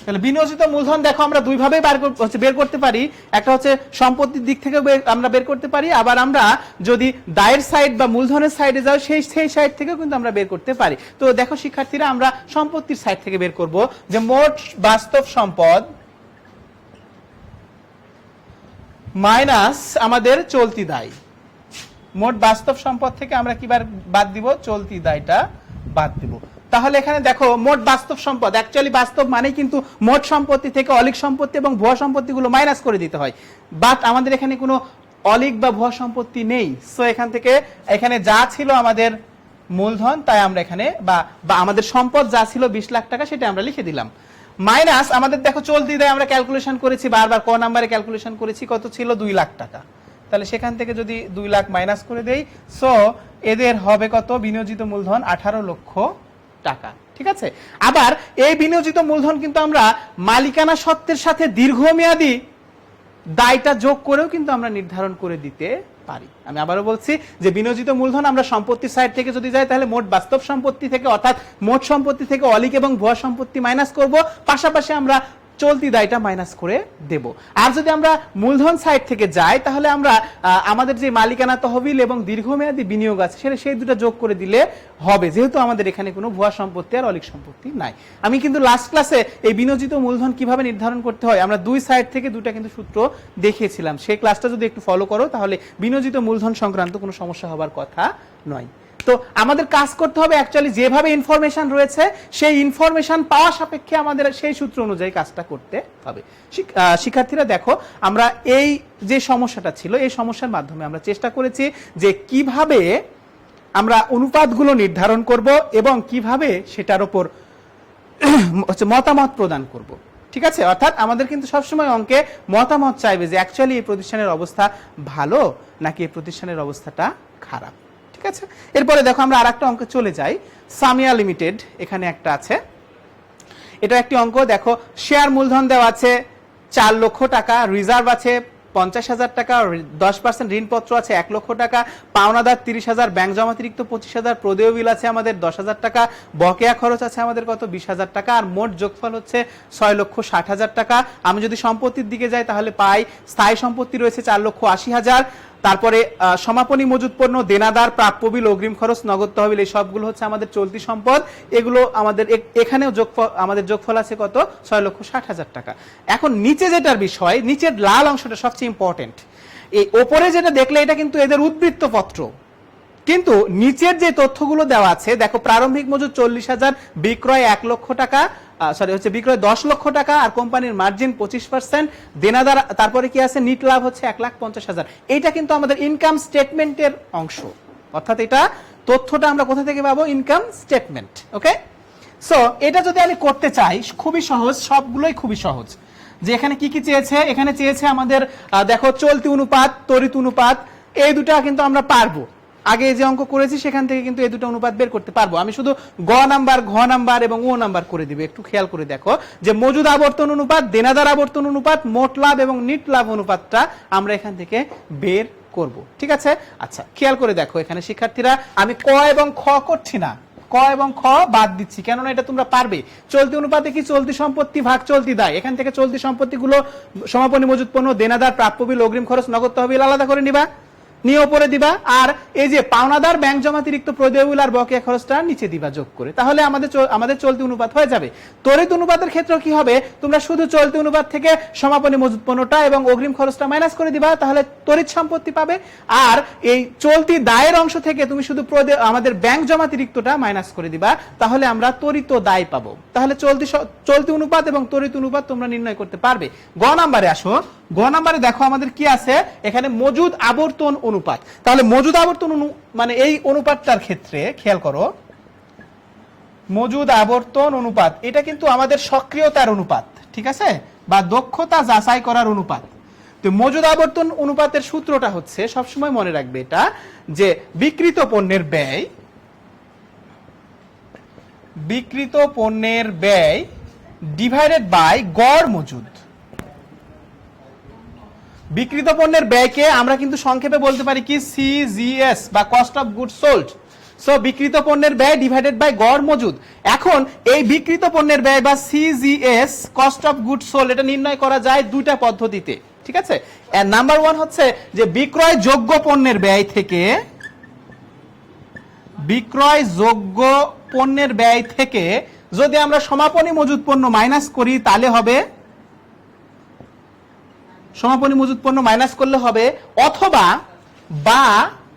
তাহলে বিনিয়োজিত মূলধন দেখো আমরা দুই ভাবে বের করতে পারি, একটা হচ্ছে সম্পত্তির দিক থেকে আমরা বের করতে পারি, আবার আমরা যদি দায়ের সাইড বা মূলধনের সাইডে যাও সেই সাইড থেকে কিন্তু আমরা বের করতে পারি। তো দেখো শিক্ষার্থীরা আমরা সম্পত্তির সাইড থেকে বের করব যে মোট বাস্তব সম্পদ মাইনাস আমাদের চলতি দায়। মোট বাস্তব সম্পদ থেকে আমরা কি বাদ দিব চলতি দায়টা বাদ দিব। তাহলে এখানে দেখো মোট বাস্তব সম্পদ, অ্যাকচুয়ালি বাস্তব মানে কিন্তু মোট সম্পত্তি থেকে অলিক সম্পত্তি এবং ভুয়া সম্পত্তিগুলো মাইনাস করে দিতে হয়, বাট আমাদের এখানে কোনো অলিক বা ভুয়া সম্পত্তি নেই। সো এখান থেকে এখানে যা ছিল আমাদের মূলধন তাই আমরা এখানে বা আমাদের সম্পদ যা ছিল 20 লাখ টাকা সেটা আমরা লিখে দিলাম, মাইনাস আমাদের দেখো চলতি দায় আমরা ক্যালকুলেশন করেছি বারবার ক নাম্বারে ক্যালকুলেশন করেছি কত ছিল 2 লাখ টাকা, তাহলে সেখান থেকে যদি 2 লাখ মাইনাস করে দেই সো এদের হবে কত বিনিয়োজিত মূলধন 18 লক্ষ টাকা। ঠিক আছে, আবার এই বিনিয়োজিত মূলধন কিন্তু আমরা মালিকানা সত্ত্বের সাথে দীর্ঘমেয়াদী দায়টা যোগ করেও কিন্তু আমরা নির্ধারণ করে দিতে পারি। আমি আবারও বলছি যে বিনিয়োজিত মূলধন আমরা সম্পত্তির সাইড থেকে যদি যাই তাহলে মোট বাস্তব সম্পত্তি থেকে অর্থাৎ মোট সম্পত্তি থেকে অলিক এবং ভুয়া সম্পত্তি মাইনাস করব, পাশাপাশি আমরা চলতি দায়টা মাইনাস করে দেব। আর যদি আমরা মূলধন সাইড থেকে যাই তাহলে আমরা আমাদের যে মালিকানা তহবিল এবং দীর্ঘমেয়াদী বিনিয়োগ আছে সেটা সেই দুটো যোগ করে দিলে হবে, যেহেতু আমাদের এখানে কোনো ভুয়া সম্পত্তি আর অলিক সম্পত্তি নাই। আমি কিন্তু লাস্ট ক্লাসে এই বিনিয়োজিত মূলধন কিভাবে নির্ধারণ করতে হয় আমরা দুই সাইড থেকে দুটা কিন্তু সূত্র দেখিয়েছিলাম। সেই ক্লাসটা যদি একটু ফলো করো তাহলে বিনিয়োজিত মূলধন সংক্রান্ত কোনো সমস্যা হবার কথা নয়। তো আমাদের কাজ করতে হবে অ্যাকচুয়ালি যেভাবে ইনফরমেশন রয়েছে সেই ইনফরমেশন পাওয়া সাপেক্ষে আমাদের সেই সূত্র অনুযায়ী কাজটা করতে হবে। শিক্ষার্থীরা দেখো, আমরা এই যে সমস্যাটা ছিল এই সমস্যার মাধ্যমে আমরা চেষ্টা করেছি যে কিভাবে আমরা অনুপাতগুলো নির্ধারণ করব এবং কিভাবে সেটার উপর মতামত প্রদান করব। ঠিক আছে, অর্থাৎ আমাদের কিন্তু সবসময় অঙ্কে মতামত চাইবে যে অ্যাকচুয়ালি এই প্রতিষ্ঠানের অবস্থা ভালো নাকি এই প্রতিষ্ঠানের অবস্থাটা খারাপ। ঠিক আছে, এরপরে দেখো আমরা আরেকটা অঙ্কে চলে যাই। সামিয়া লিমিটেড এখানে একটা আছে, এটা একটি অঙ্ক। দেখো শেয়ার মূলধন দেওয়া আছে 4 লক্ষ টাকা, রিজার্ভ আছে 50,000 টাকা, 10% ঋণপত্র আছে 1 লক্ষ টাকা, পাওনাদার 30,000, ব্যাংক জমাতিরিক্ত 25,000, প্রদেয় বিল আছে আমাদের 10,000 টাকা, বকেয়া খরচ আছে আমাদের কত 20,000 টাকা, আর মোট যোগফল হচ্ছে 6,60,000 টাকা। আমি যদি সম্পত্তির দিকে যাই তাহলে পাই স্থায়ী সম্পত্তি রয়েছে 4,80,000, তারপরে সমাপনী মজুত পণ্য, দেনাদার, প্রাপ্য বিল, অগ্রিম খরচ, নগদ তহবিল, এই সবগুলো হচ্ছে আমাদের চলতি সম্পদ। এগুলো আমাদের এখানেও যোগফল, আমাদের যোগফল আছে কত 6,60,000 টাকা। এখন নিচে যেটার বিষয়, নিচের লাল অংশটা সবচেয়ে ইম্পর্টেন্ট। এই ওপরে যেটা দেখলে এটা কিন্তু এদের উদ্বৃত্ত পত্র, কিন্তু নিচের যে তথ্যগুলো দেওয়া আছে দেখো, প্রারম্ভিক মজুদ 40,000, বিক্রয় 1 লক্ষ টাকা, বিক্রয় 10 লক্ষ টাকা, আর কোম্পানির মার্জিন 25%, দেনাদার, তারপরে কি আছে নিট লাভ হচ্ছে 1,50,000। এইটা কিন্তু আমাদের ইনকাম স্টেটমেন্টের অংশ, অর্থাৎ এটা তথ্যটা আমরা কোথা থেকে পাবো, ইনকাম স্টেটমেন্ট। ওকে, সো এটা যদি আমি করতে চাই খুবই সহজ, সবগুলোই খুবই সহজ। যে এখানে কি কি চেয়েছে, এখানে চেয়েছে আমাদের দেখো চলতি অনুপাত, তড়িৎ অনুপাত, এই দুটা কিন্তু আমরা পারবো। আগে যে অঙ্ক করেছি সেখান থেকে কিন্তু এই দুটো অনুপাত বের করতে পারবো। আমি শুধু গ নাম্বার, ঘ নাম্বার এবং ও নাম্বার করে দিব। একটু খেয়াল করে দেখো যে মজুদ আবর্তন অনুপাত, দেনাদার আবর্তন অনুপাত, মোট লাভ এবং নিট লাভ অনুপাতটা আমরা এখান থেকে বের করব। ঠিক আছে, আচ্ছা খেয়াল করে দেখো, এখানে শিক্ষার্থীরা আমি ক এবং খ করছি না, ক এবং খ বাদ দিচ্ছি, কেননা এটা তোমরা পারবে। চলতি অনুপাতে কি, চলতি সম্পত্তি ভাগ চলতি দায়। এখান থেকে চলতি সম্পত্তিগুলো সমাপনী মজুত পণ্য, দেনাদার, প্রাপ্য বিল, অগ্রিম খরচ, নগদ তহবিল আলাদা করে নিবা, নিয়ে উপরে দিবা, আর এই যে পাওনাদার, ব্যাংক জমাতিরিক্ত, প্রদেয় বিল আর বকেয়া খরচটা নিচে দিবা যোগ করে, তাহলে আমাদের চলতি অনুপাত হয়ে যাবে। তড়িৎ অনুপাতের ক্ষেত্রে কি হবে, তোমরা শুধু চলতি অনুপাত থেকে সমাপনী মজুত পণ্যটা এবং অগ্রিম খরচটা মাইনাস করে দিবা, তাহলে তড়িৎ সম্পত্তি পাবে। আর এই চলতি দায়ের অংশ থেকে তুমি শুধু আমাদের ব্যাংক জমাতিরিক্তটা মাইনাস করে দিবা, তাহলে আমরা তড়িৎ দায় পাবো। তাহলে চলতি অনুপাত এবং তড়িৎ অনুপাত তোমরা নির্ণয় করতে পারবে। গ নাম্বারে আসো, গ নাম্বারে দেখো আমাদের কি আছে, এখানে মজুদ আবর্তন অনুপাত। তাহলে মজুদ আবর্তন মানে এই অনুপাতটার ক্ষেত্রে খেয়াল করো, মজুদ আবর্তন অনুপাত এটা কিন্তু আমাদের সক্রিয়তার অনুপাত, ঠিক আছে, বা দক্ষতা যাচাই করার অনুপাত। তো মজুদ আবর্তন অনুপাতের সূত্রটা হচ্ছে, সবসময় মনে রাখবে এটা, যে বিক্রিত পণ্যের ব্যয় ডিভাইডেড বাই গড় মজুদ। বিক্রিত পণ্যের ব্যয়কে আমরা কিন্তু সংক্ষেপে বলতে পারি কি, সিজিএস বা cost of goods sold. So বিক্রিত পণ্যের ব্যয় ডিভাইডেড বাই গড় মজুদ। এখন এই বিক্রিত পণ্যের ব্যয় বা CGS, cost of goods sold, এটা নির্ণয় করা যায় দুইটা পদ্ধতিতে। ঠিক আছে, নাম্বার 1 হচ্ছে যে বিক্রয় যোগ্য পণ্যের ব্যয় থেকে, যদি আমরা সমাপনী মজুদ পণ্য মাইনাস করি তাহলে হবে, সমাপনী মজুদ পণ্য মাইনাস করলে হবে, অথবা বা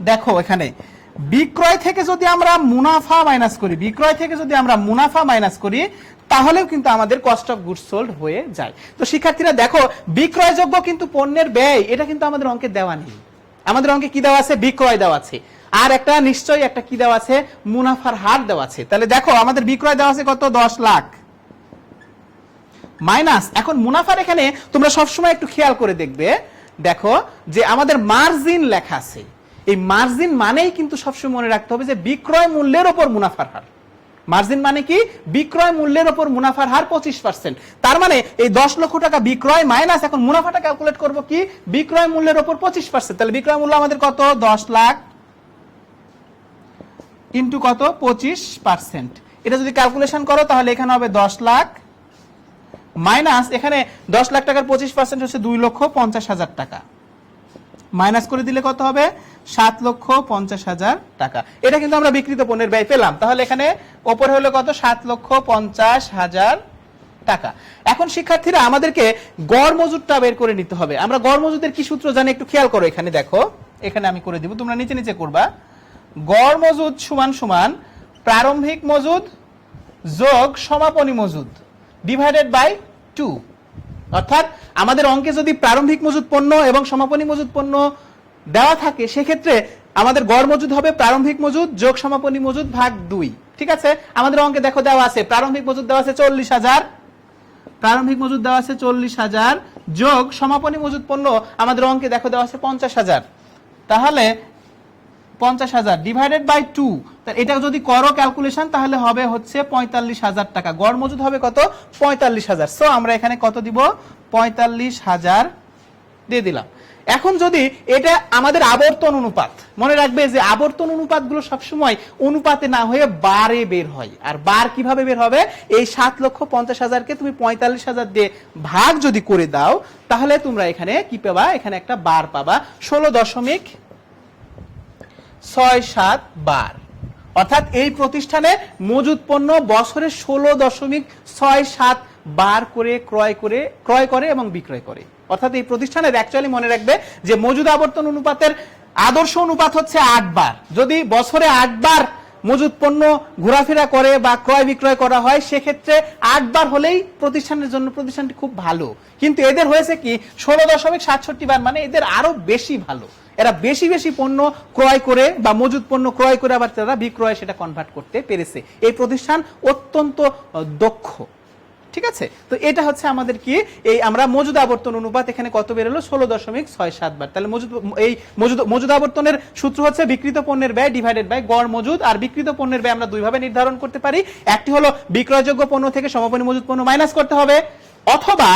দেখো এখানে বিক্রয় থেকে যদি আমরা মুনাফা মাইনাস করি, তাহলেও কিন্তু আমাদের কস্ট অফ গুডস সোল্ড হয়ে যায়। তো শিক্ষার্থীরা দেখো, বিক্রয়যোগ্য কিন্তু পণ্যের ব্যয় এটা কিন্তু আমাদের অঙ্কে দেওয়া নেই। আমাদের অঙ্কে কি দেওয়া আছে, বিক্রয় দেওয়া আছে, আর একটা নিশ্চয়ই একটা কি দেওয়া আছে, মুনাফার হার দেওয়া আছে। তাহলে দেখো আমাদের বিক্রয় দেওয়া আছে কত, 10 লাখ, মাইনাস, এখন মুনাফার এখানে তোমরা সবসময় একটু খেয়াল করে দেখবে, দেখো যে আমাদের মার্জিন লেখা আছে। এই মার্জিন মানেই কিন্তু সবসময় মনে রাখতে হবে যে বিক্রয় মূল্যের উপর মুনাফার হার। মার্জিন মানে কি, বিক্রয় মূল্যের উপর মুনাফার হার 25%। তার মানে এই 10 লক্ষ টাকা বিক্রয় মাইনাস, এখন মুনাফাটা ক্যালকুলেট করব কি, বিক্রয় মূল্যের উপর 25%। তাহলে বিক্রয় মূল্য আমাদের কত, 10 লাখ ইন্টু কত, 25%। এটা যদি ক্যালকুলেশন করো তাহলে এখানে হবে 10 লাখ মাইনাস এখানে 10 লাখ টাকার 25% হচ্ছে 2,50,000 টাকা, মাইনাস করে দিলে কত হবে 7,50,000 টাকা। এটা কিন্তু আমরা বিক্রিত পণ্যের ব্যয় পেলাম। তাহলে এখানে ওপরে হলো কত 7,50,000 টাকা। এখন শিক্ষার্থীরা আমাদেরকে গড় মজুদটা বের করে নিতে হবে। আমরা গড় মজুদের কি সূত্র জানি একটু খেয়াল করো। এখানে দেখো, এখানে আমি করে দিব, তোমরা নিচে নিচে করবা। গড় মজুদ সমান সমান প্রারম্ভিক মজুদ যোগ সমাপনী মজুদ ডিভাইডেড বাই 2। অর্থাৎ আমাদের অঙ্কে যদি প্রারম্ভিক মজুদ পণ্য এবং সমাপনী মজুদ পণ্য দেওয়া থাকে, সেক্ষেত্রে আমাদের গড় মজুদ হবে প্রারম্ভিক মজুদ যোগ সমাপনী মজুদ ভাগ 2। ঠিক আছে, আমাদের অঙ্কে দেখো দেওয়া আছে প্রারম্ভিক মজুদ দেওয়া আছে 40,000, প্রারম্ভিক মজুদ দেওয়া আছে 40,000 যোগ সমাপনী মজুদ পণ্য আমাদের অঙ্কে দেখো দেওয়া আছে 50,000। তাহলে 50,000 ডিভাইডেড বাই 2, এটা যদি করো ক্যালকুলেশন তাহলে হবে হচ্ছে 45,000 টাকা। গড় মজুদ হবে কত 45,000। সো আমরা এখানে কত দিব 45,000 দিয়ে দিলাম। এখন যদি এটা আমাদের আবর্তন অনুপাত, মনে রাখবে যে আবর্তন অনুপাতগুলো সবসময় অনুপাতে না হয়ে বারে বের হয়। আর বার কিভাবে বের হবে, এই 7,50,000কে তুমি 45,000 দিয়ে ভাগ যদি করে দাও, তাহলে তোমরা এখানে কি পাবা, এখানে একটা বার পাবা 16.67 বার। অর্থাৎ এই প্রতিষ্ঠানে মজুদ পণ্য বছরে 16.67 বার করে ক্রয় করে এবং বিক্রয় করে। অর্থাৎ এই প্রতিষ্ঠানের অ্যাকচুয়ালি মনে রাখবে যে মজুদ আবর্তন অনুপাতের আদর্শ অনুপাত হচ্ছে 8 বার। যদি বছরে 8 বার মজুদ পণ্য ঘোরাফেরা করে বা ক্রয় বিক্রয় করা হয়, সেক্ষেত্রে 8 বার হলেই প্রতিষ্ঠানের জন্য প্রতিষ্ঠানটি খুব ভালো। কিন্তু এদের হয়েছে কি 16.67 বার, মানে এদের আরো বেশি ভালো। এরা বেশি বেশি পণ্য ক্রয় করে বা মজুদ পণ্য ক্রয় করে আবার তারা বিক্রয় সেটা কনভার্ট করতে পেরেছে। এই প্রতিষ্ঠান অত্যন্ত দক্ষ। ঠিক আছে, তো এটা হচ্ছে আমাদের কি, এই আমরা মজুদ আবর্তন অনুপাত এখানে কত বেরোলো 16.67 বার। তাহলে মজুদ আবর্তনের সূত্র হচ্ছে বিক্রিত পণ্যের ব্যয় ডিভাইডেড বাই গড় মজুদ। আর বিক্রিত পণ্যের ব্যয় আমরা দুইভাবে নির্ধারণ করতে পারি। একটি হলো বিক্রয়যোগ্য পণ্য থেকে সমাপনী মজুদ পণ্য মাইনাস করতে হবে, অথবা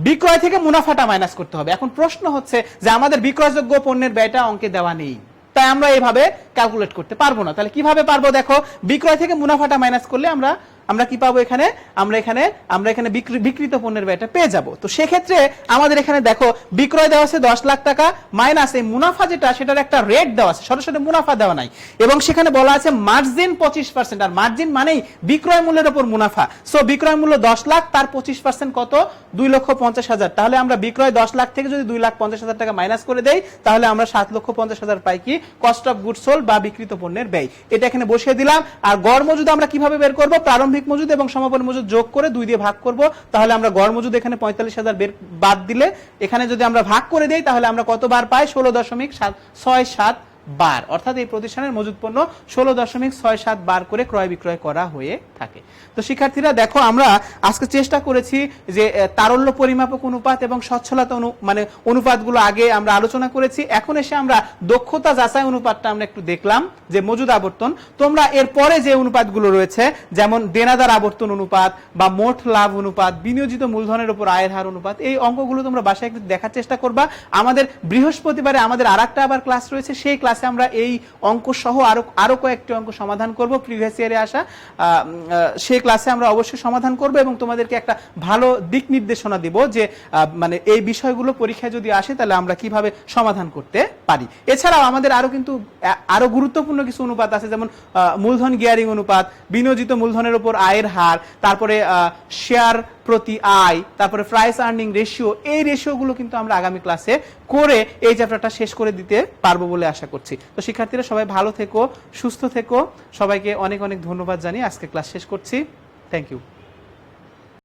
বিক্রয় থেকে মুনাফাটা মাইনাস করতে হবে। এখন প্রশ্ন হচ্ছে যে আমাদের বিক্রয়যোগ্য পণ্যের ব্যয়টা অঙ্কে দেওয়া নেই, তাই আমরা এইভাবে ক্যালকুলেট করতে পারবো না। তাহলে কিভাবে পারবো, দেখো বিক্রয় থেকে মুনাফাটা মাইনাস করলে আমরা কি পাবো, এখানে আমরা এখানে বিক্রিত পণ্যের ব্যয়টা পেয়ে যাব। তো সেক্ষেত্রে আমাদের এখানে দেখো বিক্রয় দেওয়া আছে 10 লাখ টাকা মাইনাস এই মুনাফা যেটা, সেটার একটা রেট দেওয়া আছে, সরাসরি মুনাফা দেওয়া নাই। এবং সেখানে বলা আছে মার্জিন 25%, আর মার্জিন মানেই বিক্রয় মূল্যের উপর মুনাফা। সো বিক্রয় মূল্য 10 লাখ, তার 25% কত 2,50,000। তাহলে আমরা বিক্রয় 10 লাখ থেকে যদি 2,50,000 টাকা মাইনাস করে দেই, তাহলে আমরা 7,50,000 পাই কি কস্ট অফ গুডস সোল্ড বা বিক্রিত পণ্যের ব্যয়। এটা এখানে বসিয়ে দিলাম। আর গড় মজুদ আমরা কিভাবে বের করব, প্রারম্ভিক মজুদ এবং সমাপনী মজুদ যোগ করে 2 দিয়ে ভাগ করব। তাহলে আমরা গড় মজুদ এখানে 45,000 বাদ দিলে এখানে যদি আমরা ভাগ করে দেই, তাহলে আমরা কত বার পাই 16.67 বার। অর্থাৎ এই প্রতিষ্ঠানের মজুদ পণ্য 16.67 বার করে ক্রয় বিক্রয় করা হয়ে থাকে। তো শিক্ষার্থীরা দেখো, আমরা আজকে চেষ্টা করেছি যে তারল্য পরিমাপক অনুপাত এবং সচ্ছলতা অনুপাতগুলো আগে আমরা আলোচনা করেছি। এখন এসে আমরা দক্ষতা যাচাই অনুপাতটা আমরা একটু দেখলাম, যে মজুদ আবর্তন। তোমরা এর পরে যে অনুপাতগুলো রয়েছে, যেমন দেনাদার আবর্তন অনুপাত বা মোট লাভ অনুপাত, বিনিয়োজিত মূলধনের উপর আয়ের হার অনুপাত, এই অঙ্কগুলো তোমরা বাসায় একটু দেখার চেষ্টা করবা। আমাদের বৃহস্পতিবারে আমাদের আরেকটা আবার ক্লাস রয়েছে, সেই ক্লাসে আমরা এই অঙ্ক সহ আরো কয়েকটি অঙ্ক সমাধান করব, প্রিভিয়াস ইয়ারে আসা। সেই ক্লাসে আমরা অবশ্যই সমাধান করব এবং তোমাদেরকে একটা ভালো দিক নির্দেশনা দিব যে এই বিষয়গুলো পরীক্ষায় যদি আসে তাহলে আমরা কিভাবে সমাধান করতে পারি। এছাড়াও আমাদের আরো গুরুত্বপূর্ণ কিছু অনুপাত আছে, যেমন মূলধন গিয়ারিং অনুপাত, বিনিয়োজিত মূলধনের উপর আয়ের হার, তারপরে শেয়ার প্রতি আয়, তারপরে প্রাইস আর্নিং রেশিও। এই রেশিওগুলো কিন্তু আমরা আগামী ক্লাসে করে এই চ্যাপ্টারটা শেষ করে দিতে পারবো বলে আশা করছি। তো শিক্ষার্থীরা সবাই ভালো থেকো, সুস্থ থেকো। সবাইকে অনেক অনেক ধন্যবাদ জানিয়ে আজকে ক্লাস শেষ করছি। Thank you.